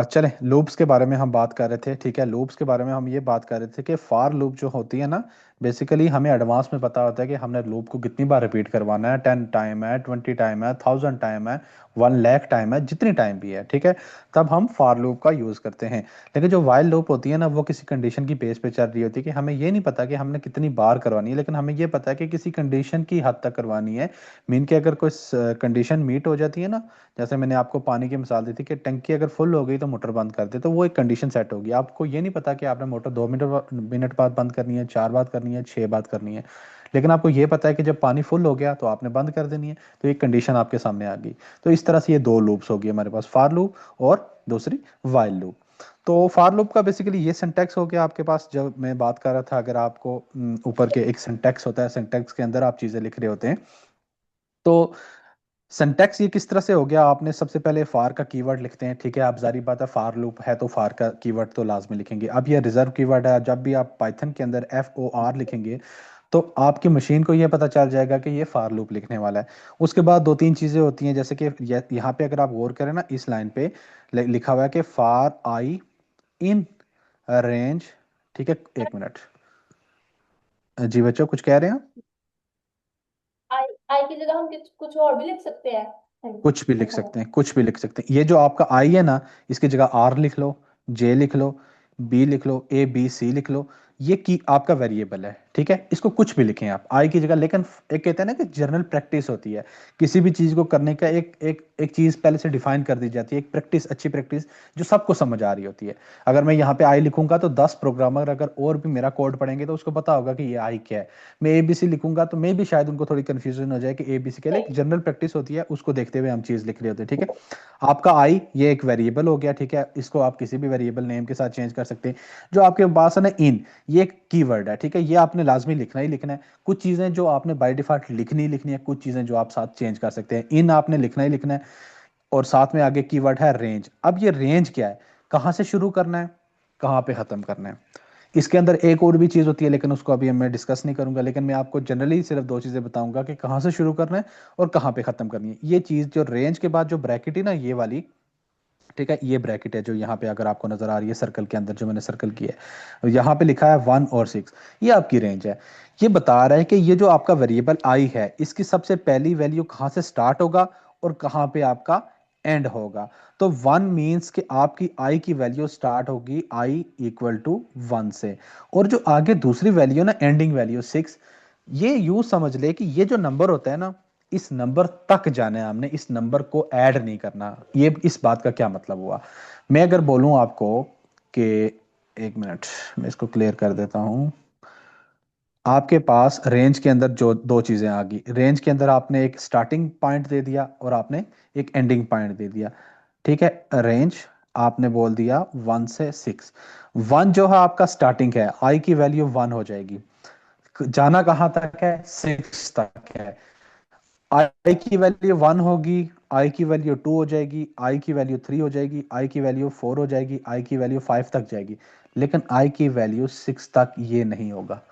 [SPEAKER 1] चलें, लूप्स के बारे में हम बात कर रहे थे। ठीक है, लूप्स के बारे में हम ये बात कर रहे थे कि फार लूप जो होती है ना, बेसिकली हमें एडवांस में पता होता है कि हमने लूप को कितनी बार रिपीट करवाना है। 10 टाइम है, 20 टाइम है, 1000 टाइम है, 1 लाख टाइम है, जितनी टाइम भी है। ठीक है, तब हम फार लूप का यूज़ करते हैं। लेकिन जो वाइल लूप होती है ना, वो किसी कंडीशन की बेस पे चल रही होती है कि हमें ये नहीं पता कि हमने कितनी बार करवानी है, लेकिन हमें ये पता है कि किसी कंडीशन की हद तक करवानी है। मीन कि अगर कोई कंडीशन मीट हो जाती है ना, जैसे मैंने आपको पानी की मिसाल दी थी कि टंकी अगर फुल हो गई तो मोटर बंद कर दे, तो वो एक कंडीशन सेट होगी। आपको ये नहीं पता कि आपने मोटर 2 मिनट बाद बंद करनी है, 4 बार करनी है, 6 बार करनी है। लेकिन आपको ये पता है कि जब पानी फुल हो गया तो आपने बंद कर देनी है। तो एक कंडीशन आपके सामने आ गई। तो इस तरह से ये दो लूप्स होगी हमारे पास, फार लूप और दूसरी वाइल लूप। तो फार लूप का बेसिकली ये सिंटैक्स हो गया आपके पास। जब मैं बात कर रहा था, अगर आपको ऊपर के एक सिंटैक्स होता है, सिंटैक्स के अंदर आप चीज़ें लिख रहे होते हैं। तो सिंटैक्स ये किस तरह से हो गया, आपने सबसे पहले फार का कीवर्ड लिखते हैं। ठीक है, आप जारी बात है, फार लूप है तो फार का कीवर्ड तो लाजमी लिखेंगे। अब ये रिजर्व कीवर्ड है, जब भी आप पाइथन के अंदर FOR लिखेंगे तो आपकी मशीन को ये पता चल जाएगा कि ये फार लूप लिखने वाला है। उसके बाद दो तीन चीज़ें होती हैं, जैसे कि यहाँ पे अगर आप गौर करें ना, इस लाइन पे लिखा हुआ है कि फार आई इन रेंज। ठीक है, एक मिनट। जी बच्चों, कुछ कह रहे हैं आप?
[SPEAKER 2] आई आई की जगह हम कुछ और भी लिख सकते हैं।
[SPEAKER 1] कुछ भी लिख सकते हैं, कुछ भी लिख सकते हैं। ये जो आपका आई है ना, इसकी जगह R लिख लो, J लिख लो, B लिख लो, ABC लिख लो। ये की आपका वेरिएबल है। ठीक है, इसको कुछ भी लिखें आप आई की जगह। लेकिन एक कहते हैं ना कि जनरल प्रैक्टिस होती है, किसी भी चीज़ को करने का एक एक एक चीज़ पहले से डिफाइन कर दी जाती है, एक प्रैक्टिस, अच्छी प्रैक्टिस जो सबको समझ आ रही होती है। अगर मैं यहाँ पे आई लिखूंगा तो 10 प्रोग्रामर अगर और भी मेरा कोड पढ़ेंगे तो उसको पता होगा कि ये आई क्या है। मैं ABC लिखूंगा तो मे भी शायद उनको थोड़ी कंफ्यूजन हो जाए कि ABC के लिए, एक जनरल प्रैक्टिस होती है, उसको देखते हुए हम चीज लिख रहे होते हैं। ठीक है, आपका आई ये एक वेरिएबल हो गया। ठीक है, इसको आप किसी भी वेरिएबल नेम के साथ चेंज कर सकते हैं। जो आपके पास है ना इन, ये एक कीवर्ड है। ठीक है, ये आपने लाजमी लिखना ही लिखना है। कुछ चीजें जो आपने बाय डिफॉल्ट लिखनी ही लिखनी है, कुछ चीजें जो आप साथ चेंज कर सकते हैं। इन आपने लिखना ही लिखना है। और साथ में आगे कीवर्ड है रेंज। अब ये रेंज क्या है, कहाँ से शुरू करना है, कहाँ पे खत्म करना है। इसके अंदर एक और भी चीज़ होती है, लेकिन उसको अभी मैं डिस्कस नहीं करूंगा, लेकिन मैं आपको जनरली सिर्फ दो चीज़ें बताऊंगा कि कहाँ से शुरू करना है और कहाँ पे ख़त्म करनी है। ये चीज़ जो रेंज के बाद जो ब्रैकेट है ना, ये वाली, ठीक है, ये ब्रैकेट है जो यहाँ पे अगर आपको नजर आ रही है सर्कल के अंदर, जो मैंने सर्कल किया है, यहाँ पे लिखा है 1 और 6, ये आपकी रेंज है। ये बता रहा है कि ये जो आपका वेरिएबल आई है, इसकी सबसे पहली वैल्यू कहाँ से स्टार्ट होगा और कहाँ पे आपका एंड होगा। तो 1 मीन्स कि आपकी आई की वैल्यू स्टार्ट होगी आई इक्वल टू 1 से, और जो आगे दूसरी वैल्यू ना, एंडिंग वैल्यू 6, ये यूं समझ ले कि ये जो नंबर होता है ना, इस नंबर तक जाना है हमने, इस नंबर को ऐड नहीं करना। ये इस बात का क्या मतलब हुआ, मैं अगर बोलूं आपको कि, एक मिनट मैं इसको क्लियर कर देता हूं। आपके पास रेंज के अंदर जो दो चीजें आ गई, रेंज के अंदर आपने एक स्टार्टिंग पॉइंट दे दिया और आपने एक एंडिंग पॉइंट दे दिया, ठीक है। रेंज आपने बोल दिया 1 से 6, 1 जो है आपका स्टार्टिंग है, आई की वैल्यू 1 हो जाएगी, जाना कहाँ तक है, 6 तक है। आई की वैल्यू 1 होगी, आई की वैल्यू 2 हो जाएगी, आई की वैल्यू 3 हो जाएगी, आई की वैल्यू 4 हो जाएगी, आई की वैल्यू 5 तक जाएगी, लेकिन आई की वैल्यू 6 तक ये नहीं होगा।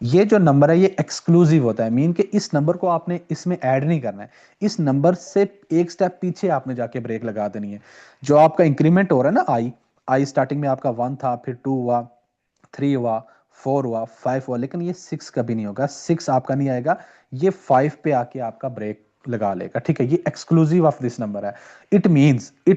[SPEAKER 1] ये जो नंबर है ये एक्सक्लूसिव होता है, मीन कि इस नंबर को आपने इसमें ऐड नहीं करना है, इस नंबर से एक स्टेप पीछे आपने जाके ब्रेक लगा देनी है। जो आपका इंक्रीमेंट हो रहा है ना, आई आई स्टार्टिंग में आपका 1 था, फिर 2 हुआ, 3 हुआ, 4 हुआ, 5 हुआ, लेकिन ये 6 कभी नहीं होगा, 6 आपका नहीं आएगा, ये 5 पे आके आपका ब्रेक लगा लेगा, ठीक है। ये एक्सक्लूसिव ऑफ दिस नंबर है। इट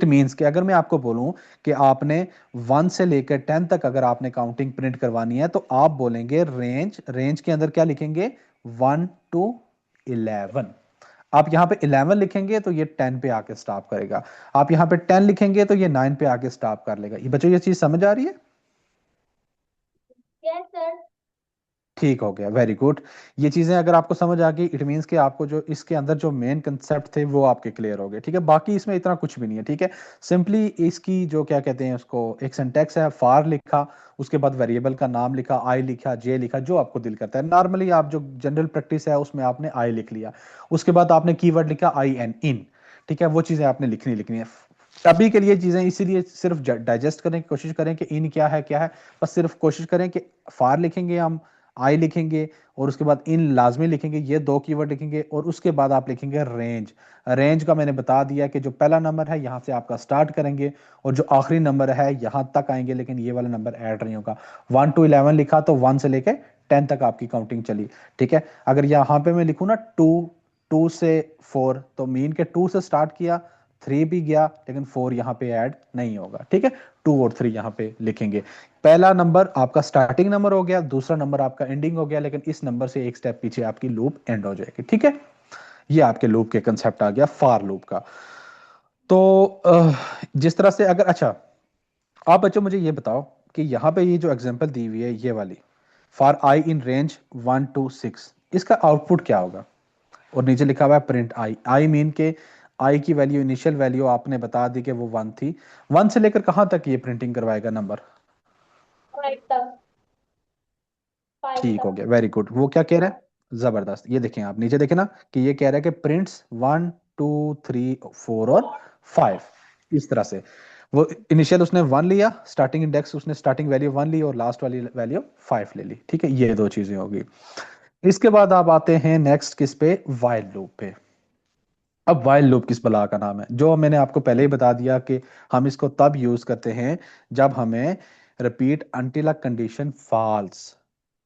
[SPEAKER 1] मीन्स कि अगर मैं आपको बोलूं कि आपने 1 से लेकर 10 तक अगर आपने काउंटिंग प्रिंट करवानी है, तो आप बोलेंगे रेंज, रेंज के अंदर क्या लिखेंगे, 1 to 11। आप यहाँ पे 11 लिखेंगे तो ये 10 पे आके स्टॉप करेगा, आप यहाँ पे 10 लिखेंगे तो ये 9 पे आके स्टॉप कर लेगा। ये बच्चों, ये चीज समझ आ रही है?
[SPEAKER 2] Yes sir.
[SPEAKER 1] ठीक हो गया, वेरी गुड। ये चीजें अगर आपको समझ आ गई, इट मीन्स कि आपको जो इसके अंदर जो मेन कंसेप्ट थे वो आपके क्लियर हो गए, ठीक है। बाकी इसमें इतना कुछ भी नहीं है, ठीक है। सिंपली इसकी जो क्या कहते हैं उसको, एक सिंटैक्स है, फार लिखा, उसके बाद वेरिएबल का नाम लिखा, आई लिखा, जे लिखा, जो आपको दिल करता है। नॉर्मली आप जो जनरल प्रैक्टिस है उसमें आपने आई लिख लिया, उसके बाद आपने कीवर्ड लिखा आई एन, इन, ठीक है। वो चीजें आपने लिखनी है। अभी के लिए चीजें इसीलिए सिर्फ डाइजेस्ट करने की कोशिश करें कि इन क्या है क्या है, बस सिर्फ कोशिश करें कि फार लिखेंगे हम, आई लिखेंगे, और उसके बाद इन लाजमी लिखेंगे, ये दो कीवर्ड लिखेंगे, और उसके बाद आप लिखेंगे रेंज। रेंज का मैंने बता दिया कि जो पहला नंबर है यहाँ से आपका स्टार्ट करेंगे, और जो आखिरी नंबर है यहाँ तक आएंगे, लेकिन ये वाला नंबर ऐड नहीं होगा। 1 to 11 लिखा तो 1 से लेके 10 तक आपकी काउंटिंग चली, ठीक है। अगर यहाँ पे मैं लिखूँ ना 2, 2 से 4, तो मीन के 2 से स्टार्ट किया, 3 भी गया, लेकिन 4 यहाँ पे ऐड नहीं होगा, ठीक है। 2 और 3 यहाँ पे लिखेंगे। पहला नंबर आपका स्टार्टिंग नंबर हो गया, दूसरा नंबर आपका एंडिंग हो गया, लेकिन इस नंबर से एक स्टेप पीछे आपकी लूप एंड हो जाएगी, ठीक है। ये आपके लूप के कंसेप्ट आ गया फार लूप का। तो जिस तरह से अगर, अच्छा, आप बच्चों मुझे ये बताओ कि यहाँ पे ये जो एग्जांपल दी हुई है ये वाली, for i in range 1 to 6, इसका आउटपुट क्या होगा। और नीचे लिखा हुआ है प्रिंट आई, आई मीन के आई की वैल्यू, इनिशियल वैल्यू आपने बता दी कि वो 1 थी, 1 से लेकर कहाँ तक ये प्रिंटिंग करवाएगा नंबर।
[SPEAKER 2] 5 तक, 5
[SPEAKER 1] ठीक हो
[SPEAKER 2] तक।
[SPEAKER 1] गया, वेरी गुड। वो क्या कह रहा है, जबरदस्त। ये देखें, आप नीचे देखें ना कि ये कह रहा है कि प्रिंट्स 1 2 3 4 और 5, इस तरह से। वो इनिशियल उसने 1 लिया, स्टार्टिंग इंडेक्स उसने, स्टार्टिंग वैल्यू 1 ली, और लास्ट वाली वैल्यू 5 ले ली, ठीक है। ये दो चीजें होगी। इसके बाद आप आते हैं नेक्स्ट किस पे, वाइल लूप पे। अब वाइल लूप किस बला का नाम है, जो मैंने आपको पहले ही बता दिया कि हम इसको तब यूज करते हैं जब हमें repeat until a condition false,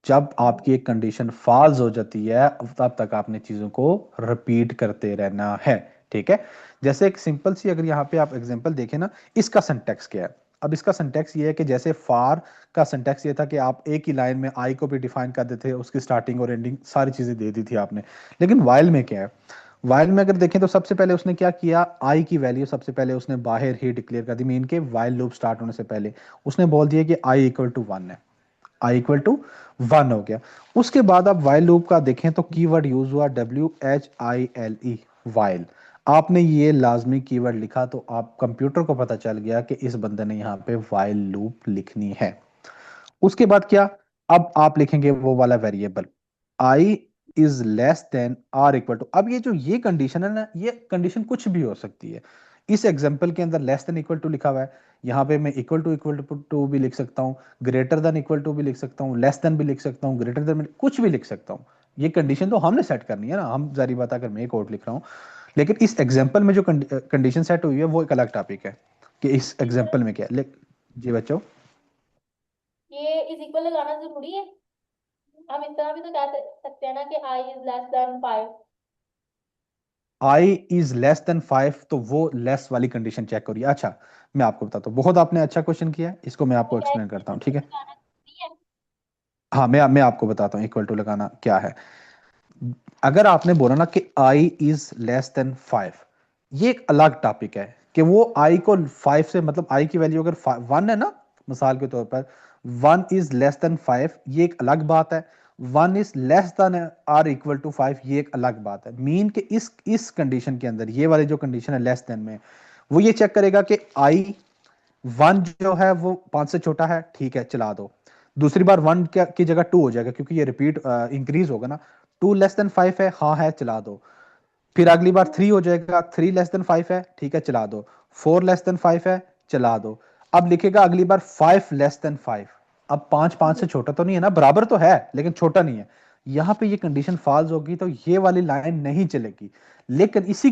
[SPEAKER 1] जब आपकी एक कंडीशन फॉल्स हो जाती है तब तक आपने चीजों को रिपीट करते रहना है, ठीक है। जैसे एक सिंपल सी, अगर यहाँ पे आप एग्जांपल देखें ना, इसका सिंटैक्स क्या है। अब इसका सिंटैक्स ये है कि जैसे फार का सिंटैक्स ये था कि आप एक ही लाइन में आई को भी डिफाइन कर देते थे, उसकी स्टार्टिंग और एंडिंग सारी चीजें दे दी थी आपने। लेकिन वाइल में क्या है, वाइल में अगर देखें तो सबसे पहले उसने क्या किया, आई की वैल्यू सबसे पहले उसने बाहर ही डिक्लेयर कर दी, मीन के वाइल लूप स्टार्ट होने से पहले उसने बोल दिया कि आई इक्वल टू 1 है, आई इक्वल टू 1 हो गया। उसके बाद आप वाइल लूप का देखें तो कीवर्ड यूज हुआ WHILE, वाइल। आपने ये लाजमी कीवर्ड लिखा तो आप कंप्यूटर को पता चल गया कि इस बंदे ने यहाँ पे वाइल लूप लिखनी है। उसके बाद क्या, अब आप लिखेंगे वो वाला variable i is less than or equal to. अब ये जो ये कंडीशन है ना, ये कंडीशन कुछ भी हो सकती है। इस एग्जांपल के अंदर लेस देन इक्वल टू लिखा हुआ है, यहाँ पे मैं इक्वल टू भी लिख सकता हूँ, ग्रेटर देन इक्वल टू भी लिख सकता हूँ, लेस देन भी लिख सकता हूँ, ग्रेटर देन कुछ भी लिख सकता हूँ। ये कंडीशन तो हमने सेट करनी है ना, हम जारी बात अगर मैं कोड लिख रहा हूँ, लेकिन इस एग्जाम्पल में जो कंडीशन सेट हुई है वो एक अलग टॉपिक है कि इस एग्जाम्पल में क्या है। जी बच्चों,
[SPEAKER 2] ये इज इक्वल लगाना जरूरी है? हम इस तरह भी तो कह सकते हैं ना कि I is less than 5।
[SPEAKER 1] I is less than 5, तो वो लेस वाली कंडीशन चेक करिए। अच्छा, मैं आपको बताता हूँ, बहुत आपने अच्छा क्वेश्चन किया है, इसको मैं आपको एक्सप्लेन करता हूँ, ठीक है।
[SPEAKER 2] लगाना जरूरी है?
[SPEAKER 1] हाँ, मैं आपको बताता हूँ इक्वल टू लगाना क्या है। अगर आपने बोला ना कि आई इज लेस देन 5, ये एक अलग टॉपिक है कि वो आई को 5 से, मतलब आई की वैल्यू अगर 1 है ना, मिसाल के तौर पर 1 इज लेस देन 5, ये एक अलग बात है। 1 is less than or equal to 5, ये एक अलग बात है। मीन के इस कंडीशन के अंदर, ये वाली जो कंडीशन है लेस देन में, वो ये चेक करेगा कि आई 1 जो है वो 5 से छोटा है, ठीक है चला दो। दूसरी बार 1 की जगह 2 हो जाएगा, क्योंकि ये रिपीट इंक्रीज होगा ना। 2 लेस देन 5 है, हाँ है, चला दो। फिर अगली बार 3 हो जाएगा, 3 लेस देन 5 है, ठीक है चला दो। 4 लेस देन 5 है, चला दो। अब लिखेगा अगली बार 5 लेस देन 5। अब 5 5 से छोटा तो नहीं है ना, बराबर तो है लेकिन छोटा नहीं है। यहां पे ये कंडीशन फॉल्स होगी तो ये वाली लाइन नहीं चलेगी। लेकिन इसी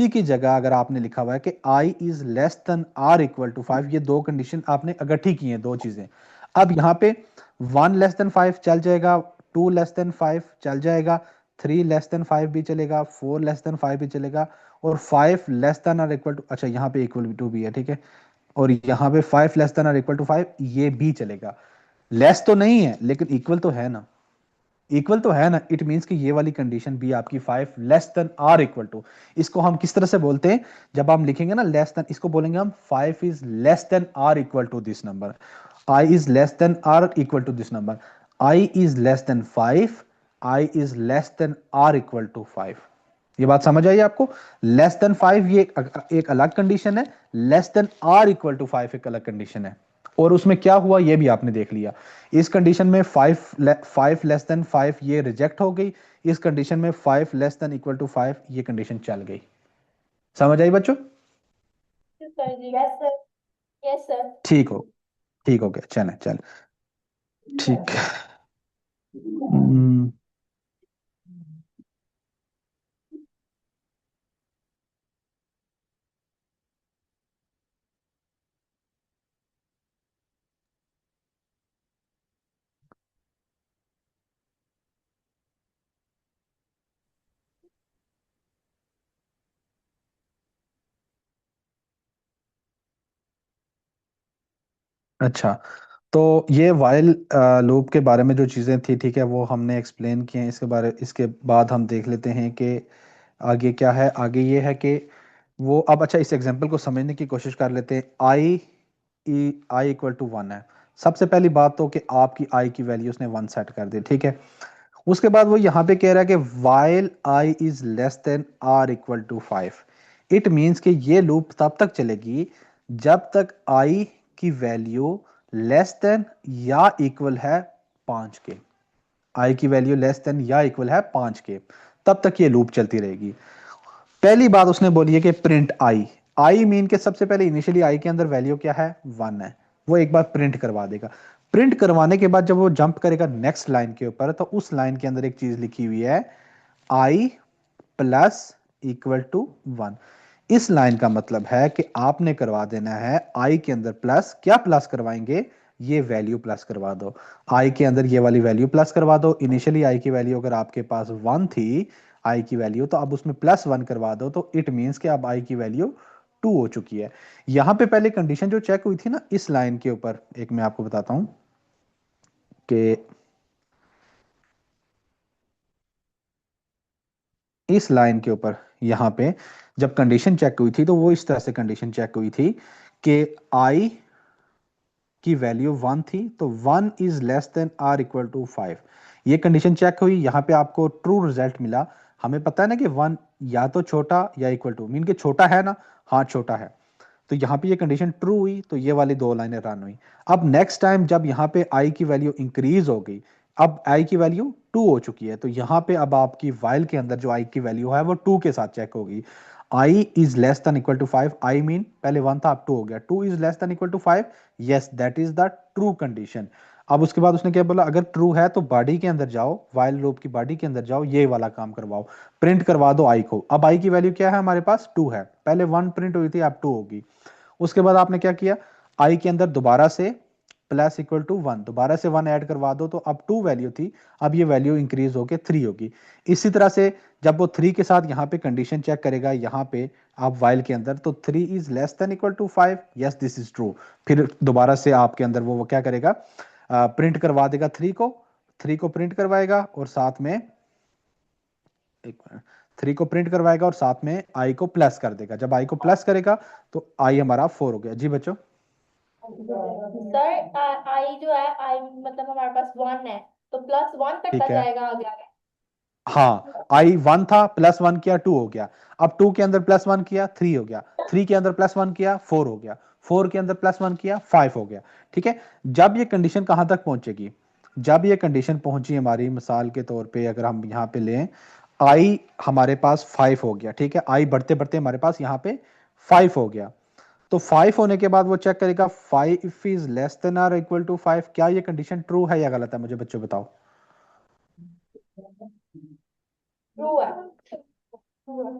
[SPEAKER 1] की जगह अगर आपने लिखा हुआ है कि I is less than or equal to 5, ये दो कंडीशन आपने अगर ठीक की हैं, दो चीजें। अब यहाँ पे 1 लेस देन 5 चल जाएगा, 2 लेस देन 5 चल जाएगा, 3 लेस देन 5 भी चलेगा, 4 लेस देन 5 भी चलेगा, और 5 less than or equal to, अच्छा यहाँ पे इक्वल टू भी है, ठीक है, और यहाँ पे 5 less than or equal to 5 ये भी चलेगा। लेस तो नहीं है लेकिन इक्वल तो है ना, इक्वल तो है ना। इट मींस कि ये वाली कंडीशन भी आपकी 5 less than or equal to. इसको हम किस तरह से बोलते हैं, जब हम लिखेंगे ना लेस देन, इसको बोलेंगे हम 5 is less than or equal to this number. I is less than or equal to this number. I is less than 5, I is less than or equal to 5। ये बात समझ आई आपको? लेस देन 5 ये एक अलग कंडीशन है, less than or equal to 5 एक अलग कंडीशन है। और उसमें क्या हुआ ये भी आपने देख लिया। इस कंडीशन में 5 लेस देन 5 ये रिजेक्ट हो गई, इस कंडीशन में 5 लेस देन इक्वल टू 5 ये कंडीशन चल गई। समझ आई बच्चों?
[SPEAKER 2] सर जी, यस सर। Yes sir.
[SPEAKER 1] ठीक हो, ठीक हो गया, चले चल, ठीक। हम्म, अच्छा, तो ये वाइल लूप के बारे में जो चीज़ें थी, ठीक है, वो हमने एक्सप्लेन किए हैं। इसके बाद हम देख लेते हैं कि आगे क्या है। आगे ये है कि वो अब, अच्छा, इस एग्जांपल को समझने की कोशिश कर लेते हैं। आई इक्वल टू 1 है। सबसे पहली बात तो कि आपकी आई की वैल्यू उसने 1 सेट कर दी, ठीक है। उसके बाद वो यहाँ पे कह रहा है कि while i is less than or equal to 5। It means कि ये लूप तब तक चलेगी जब तक आई की वैल्यू लेस देन या इक्वल है 5 के। आई की वैल्यू लेस देन या इक्वल है 5 के, तब तक ये लूप चलती रहेगी। पहली बात उसने बोली है कि प्रिंट आई। आई मीन के सबसे पहले इनिशियली आई के अंदर वैल्यू क्या है, 1 है। वो एक बार प्रिंट करवा देगा। प्रिंट करवाने के बाद जब वो जंप करेगा नेक्स्ट लाइन के ऊपर, तो उस लाइन के अंदर एक चीज लिखी हुई है, आई प्लस इक्वल टू 1। इस लाइन का मतलब है कि आपने करवा देना है आई के अंदर प्लस। क्या प्लस करवाएंगे, ये वैल्यू प्लस करवा दो। आई के अंदर ये वाली वैल्यू प्लस करवा दो। इनिशियली आई की वैल्यू अगर आपके पास 1 थी, आई की वैल्यू, तो अब उसमें +1 करवा दो, तो इट मीन्स कि अब आई की वैल्यू 2 हो चुकी है। यहां पे पहले कंडीशन जो चेक हुई थी ना इस लाइन के ऊपर, एक मैं आपको बताता हूं कि इस लाइन के ऊपर यहां पे जब कंडीशन चेक हुई थी, तो वो इस तरह से कंडीशन चेक हुई थी कि आई की वैल्यू 1 थी, तो 1 is less than or equal to 5। ये कंडीशन चेक हुई, यहाँ पे आपको ट्रू रिजल्ट मिला। हमें पता है ना कि 1 या तो छोटा या इक्वल टू, मीन के छोटा है ना, हाँ छोटा है। तो यहाँ पे ये कंडीशन ट्रू हुई, तो ये वाली दो लाइनें रन हुई। अब नेक्स्ट टाइम जब यहाँ पे आई की वैल्यू इंक्रीज हो गई, अब आई की वैल्यू 2 हो चुकी है, तो यहाँ पे अब आपकी वाइल के अंदर जो आई की वैल्यू है वो 2 के साथ चेक होगी। I is less than equal to 5, I mean पहले 1 था अब 2 हो गया, 2 is less than equal to 5, yes that is the true condition. अब उसके बाद उसने क्या बोला, अगर ट्रू है तो बॉडी के अंदर जाओ, वाइल लूप की बॉडी के अंदर जाओ, ये वाला काम करवाओ, प्रिंट करवा दो आई को। अब आई की वैल्यू क्या है हमारे पास, 2 है, पहले 1 प्रिंट हुई थी अब 2 होगी। उसके बाद आपने क्या किया, आई के अंदर दोबारा से प्लस इक्वल टू 1, दोबारा से 1 ऐड करवा दो, तो अब 2 वैल्यू थी, अब ये वैल्यू इंक्रीज होके 3 होगी। इसी तरह से जब वो 3 के साथ यहाँ पे कंडीशन चेक करेगा, यहाँ पे आप वाइल के अंदर, तो 3 is less than equal to 5, yes this is true. फिर दोबारा से आपके अंदर वो क्या करेगा, प्रिंट करवा देगा 3 को प्रिंट करवाएगा और साथ में, एक मिनट, 3 को प्रिंट करवाएगा और साथ में आई को प्लस कर देगा। जब आई को प्लस करेगा तो आई हमारा 4 हो गया। जी बच्चों।
[SPEAKER 2] सर आई जो है, आई मतलब हमारे पास 1 है, तो +1 कटता
[SPEAKER 1] ठीक है,
[SPEAKER 2] जाएगा आगे आगे।
[SPEAKER 1] हाँ आई 1 था, प्लस 1 किया 2 हो गया, अब 2 के अंदर प्लस 1 किया 3 हो गया, 3 के अंदर प्लस 1 किया 4 हो गया, 4 के अंदर प्लस 1 किया 5 हो गया। ठीक है, जब ये कंडीशन कहां तक पहुंचेगी, जब ये कंडीशन पहुंची हमारी, मिसाल के तौर पे अगर हम यहाँ पे लें, आई हमारे पास 5 हो गया, ठीक है, आई बढ़ते बढ़ते हमारे पास यहाँ पे 5 हो गया, तो 5 होने के बाद वो चेक करेगा 5 is less than or equal to 5, क्या ये कंडीशन ट्रू है या गलत है, मुझे बच्चों बताओ।
[SPEAKER 2] ट्रू है।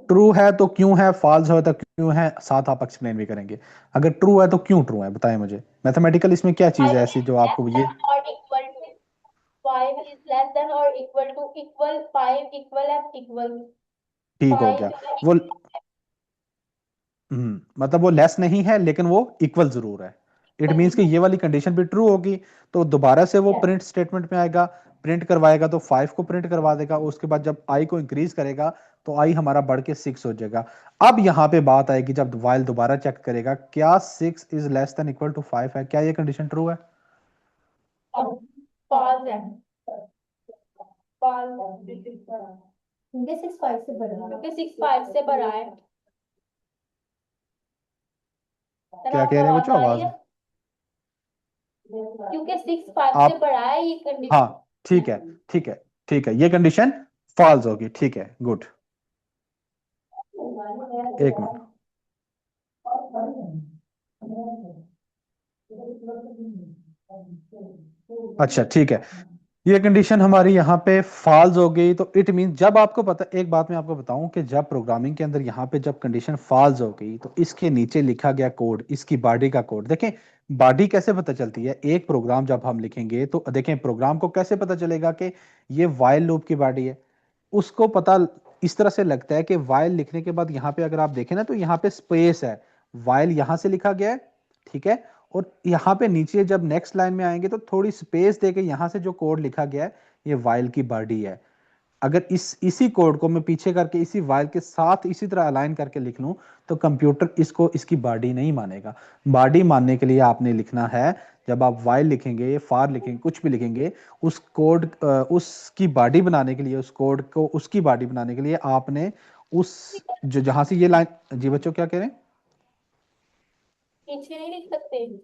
[SPEAKER 1] ट्रू है तो क्यों है, फॉल्स है तो क्यों है, साथ आप एक्सप्लेन भी करेंगे। अगर ट्रू है तो क्यों ट्रू है, बताएं मुझे, मैथमेटिकल इसमें क्या चीज है
[SPEAKER 2] फाइव
[SPEAKER 1] ऐसी
[SPEAKER 2] इज
[SPEAKER 1] जो
[SPEAKER 2] लेस
[SPEAKER 1] आपको ये,
[SPEAKER 2] than or equal to 5 is less than or equal to equal 5 equal है इक्वल
[SPEAKER 1] ठीक हो
[SPEAKER 2] 5
[SPEAKER 1] गया
[SPEAKER 2] जो है।
[SPEAKER 1] वो, मतलब वो लेस नहीं है लेकिन वो इक्वल जरूर है। इट मीन्स कि ये वाली कंडीशन भी ट्रू होगी, तो दोबारा से वो प्रिंट स्टेटमेंट में आएगा, प्रिंट करवाएगा तो 5 को प्रिंट करवा देगा, उसके बाद जब आई को इंक्रीज करेगा तो आई हमारा बढ़ के 6 हो जाएगा। अब यहाँ पे बात आएगी, जब वाइल दोबारा चेक करेगा, क्या 6 is less than equal to 5 है, क्या ये कंडीशन ट्रू है।
[SPEAKER 2] फॉल्स है। फॉल्स क्योंकि 6 5 से बड़ा है, क्योंकि 6 5 से बड़ा है। सर
[SPEAKER 1] क्या
[SPEAKER 2] आपको
[SPEAKER 1] कह रहे हैं
[SPEAKER 2] आवाज
[SPEAKER 1] बच्चों,
[SPEAKER 2] आ रही
[SPEAKER 1] आवाज
[SPEAKER 2] है? क्योंकि 6 5 से
[SPEAKER 1] आप,
[SPEAKER 2] बड़ा है ये कंडीशन।
[SPEAKER 1] हाँ ठीक है, ठीक है, ठीक है, ये कंडीशन फॉल्स होगी, ठीक है गुड। एक मिनट, अच्छा ठीक है, ये कंडीशन हमारी यहाँ पे फॉल्स हो गई, तो इट मीन जब आपको पता, एक बात मैं आपको बताऊं कि जब प्रोग्रामिंग के अंदर यहाँ पे जब कंडीशन फॉल्स हो गई तो इसके नीचे लिखा गया कोड, इसकी बॉडी का कोड देखें। बॉडी कैसे पता चलती है, एक प्रोग्राम जब हम लिखेंगे तो देखें प्रोग्राम को कैसे पता चलेगा कि ये वाइल लूप की बॉडी है, उसको पता इस तरह से लगता है कि वाइल लिखने के बाद यहाँ पे अगर आप देखें ना तो यहाँ पे स्पेस है, वाइल यहाँ से लिखा गया है, ठीक है, और यहाँ पे नीचे जब नेक्स्ट लाइन में आएंगे तो थोड़ी स्पेस देके यहाँ से जो कोड लिखा गया है ये वाइल की बॉडी है। अगर इसी कोड को मैं पीछे करके इसी वाइल के साथ इसी तरह अलाइन करके लिख लूं तो कंप्यूटर इसको इसकी बॉडी नहीं मानेगा। बॉडी मानने के लिए आपने लिखना है, जब आप वाइल लिखेंगे, फार लिखेंगे, कुछ भी लिखेंगे, उस कोड उसकी बॉडी बनाने के लिए, उस कोड को उसकी बॉडी बनाने के लिए आपने उस जो जहां से ये लाइन, जी बच्चों क्या कह रहे
[SPEAKER 2] पीछे नहीं लिख सकते।
[SPEAKER 1] हैं,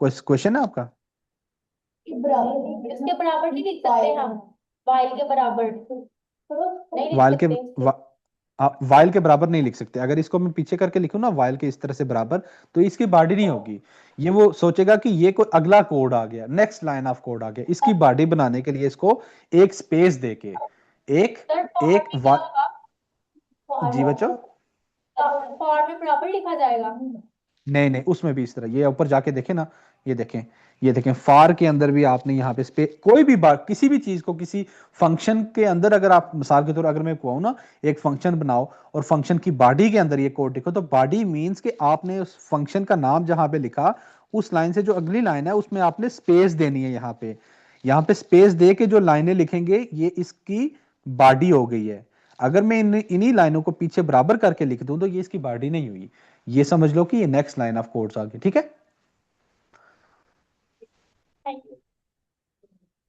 [SPEAKER 1] क्वेश्चन है आपका।
[SPEAKER 2] बराबर इसके बराबर नहीं लिख सकते हम, वाई के बराबर नहीं लिख
[SPEAKER 1] वाइल के
[SPEAKER 2] सकते इसके।
[SPEAKER 1] वाइल के बराबर नहीं लिख सकते, अगर इसको मैं पीछे करके लिखूं ना वाइल के इस तरह से बराबर, तो इसकी बॉडी नहीं होगी, ये वो सोचेगा कि ये कोई अगला कोड आ गया, नेक्स्ट लाइन ऑफ कोड आ गया, इसकी बॉडी बनाने के लिए इसको एक स्पेस देके, एक
[SPEAKER 2] सर
[SPEAKER 1] एक
[SPEAKER 2] फॉर में क्या होगा?
[SPEAKER 1] जी बच्चों,
[SPEAKER 2] फॉर में बराबर लिखा जाएगा।
[SPEAKER 1] नहीं नहीं उसमें भी इस तरह, ये ऊपर जाके देखें ना, ये देखें, ये देखें फार के अंदर भी आपने यहाँ पे कोई भी बात, किसी भी चीज को किसी फंक्शन के अंदर, अगर आप मिसाल के तौर अगर मैं कहूँ ना एक फंक्शन बनाओ और फंक्शन की बॉडी के अंदर ये कोड लिखो, तो बॉडी मींस कि आपने उस फंक्शन का नाम जहां पे लिखा, उस लाइन से जो अगली लाइन है उसमें आपने स्पेस देनी है, यहाँ पे स्पेस दे के जो लाइनें लिखेंगे ये इसकी बॉडी हो गई है। अगर मैं इन्हीं लाइनों को पीछे बराबर करके लिख दूं तो ये इसकी बॉडी नहीं हुई, ये समझ लो कि ये नेक्स्ट लाइन ऑफ कोड्स आ गई, ठीक है।
[SPEAKER 2] Thank you.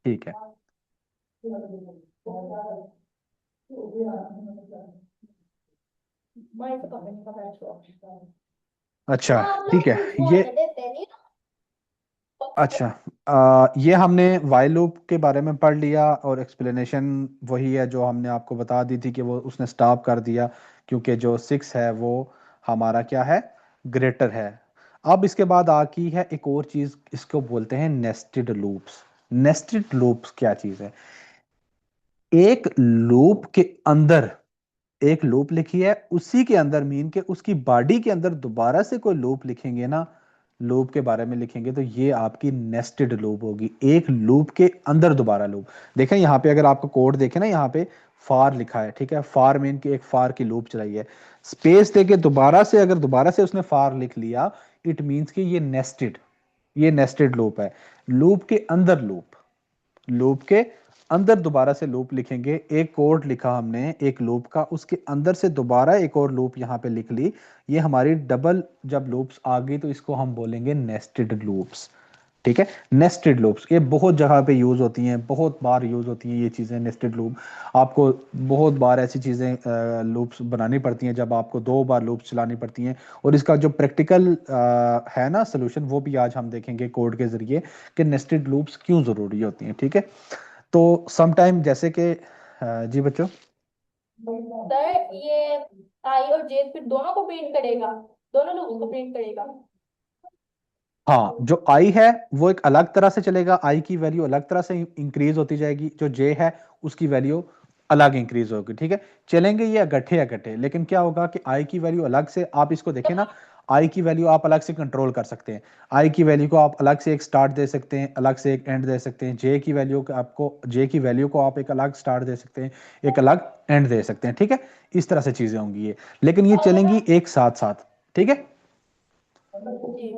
[SPEAKER 1] ठीक है,
[SPEAKER 2] माइक पकड़ने का बैठ जाओ।
[SPEAKER 1] अच्छा
[SPEAKER 2] हाँ आप
[SPEAKER 1] ठीक
[SPEAKER 2] लोग
[SPEAKER 1] है,
[SPEAKER 2] कुछ
[SPEAKER 1] ये
[SPEAKER 2] बोलने देते नहीं।
[SPEAKER 1] अच्छा ये हमने वाइल लूप के बारे में पढ़ लिया और एक्सप्लेनेशन वही है जो हमने आपको बता दी थी कि वो उसने स्टॉप कर दिया क्योंकि जो 6 है वो हमारा क्या है, ग्रेटर है। अब इसके बाद आकी है एक और चीज, इसको बोलते हैं नेस्टेड लूप्स। नेस्टेड लूप्स क्या चीज है? एक लूप के अंदर एक लूप लिखी है, उसी के अंदर मीन के उसकी बॉडी के अंदर दोबारा से कोई लूप लिखेंगे ना, लूप के बारे में लिखेंगे, तो ये आपकी नेस्टेड लूप होगी। एक लूप के अंदर दोबारा लूप। देखें यहाँ पे, अगर आपका कोड देखें ना, यहाँ पे फार लिखा है, ठीक है, फार मीन की एक फार की लूप चलाई है, स्पेस देके दोबारा से अगर दोबारा से उसने फार लिख लिया, इट मीन्स कि ये नेस्टेड लूप है। लूप के अंदर लूप के अंदर दोबारा से लूप लिखेंगे। एक कोड लिखा हमने एक लूप का, उसके अंदर से दोबारा एक और लूप यहाँ पे लिख ली, ये हमारी डबल जब लूप्स आ गई तो इसको हम बोलेंगे नेस्टेड लूप्स। ठीक है, नेस्टेड लूप्स ये बहुत जगह पे यूज होती हैं, बहुत बार यूज होती हैं ये चीजें, नेस्टेड लूप। आपको बहुत बार ऐसी चीजें लूप्स बनानी पड़ती हैं जब आपको 2 बार लूप्स चलानी पड़ती हैं। और इसका जो प्रैक्टिकल है ना सोल्यूशन, वो भी आज हम देखेंगे कोड के जरिए कि नेस्टेड लूप्स क्यों जरूरी होती हैं। ठीक है, तो समटाइम जैसे कि जी बच्चों।
[SPEAKER 2] सर ये आई और जे फिर दोनों को प्रिंट करेगा, दोनों लोगों को प्रिंट करेगा।
[SPEAKER 1] हाँ, जो आई है वो एक अलग तरह से चलेगा, आई की वैल्यू अलग तरह से इंक्रीज होती जाएगी, जो जे है उसकी वैल्यू अलग इंक्रीज होगी। ठीक है, चलेंगे ये इकट्ठे इकट्ठे, लेकिन क्या होगा कि आई की वैल्यू अलग से, आप इसको देखें ना, आई की वैल्यू आप अलग से कंट्रोल कर सकते हैं। आई की वैल्यू को आप अलग से एक स्टार्ट दे सकते हैं, अलग से एक एंड दे सकते हैं। जे की वैल्यू को आप एक अलग स्टार्ट दे सकते हैं, एक अलग एंड दे सकते हैं। ठीक है, इस तरह से चीजें होंगी ये, लेकिन ये
[SPEAKER 2] और
[SPEAKER 1] चलेंगी
[SPEAKER 2] अगर
[SPEAKER 1] एक साथ साथ। ठीक है,
[SPEAKER 2] जी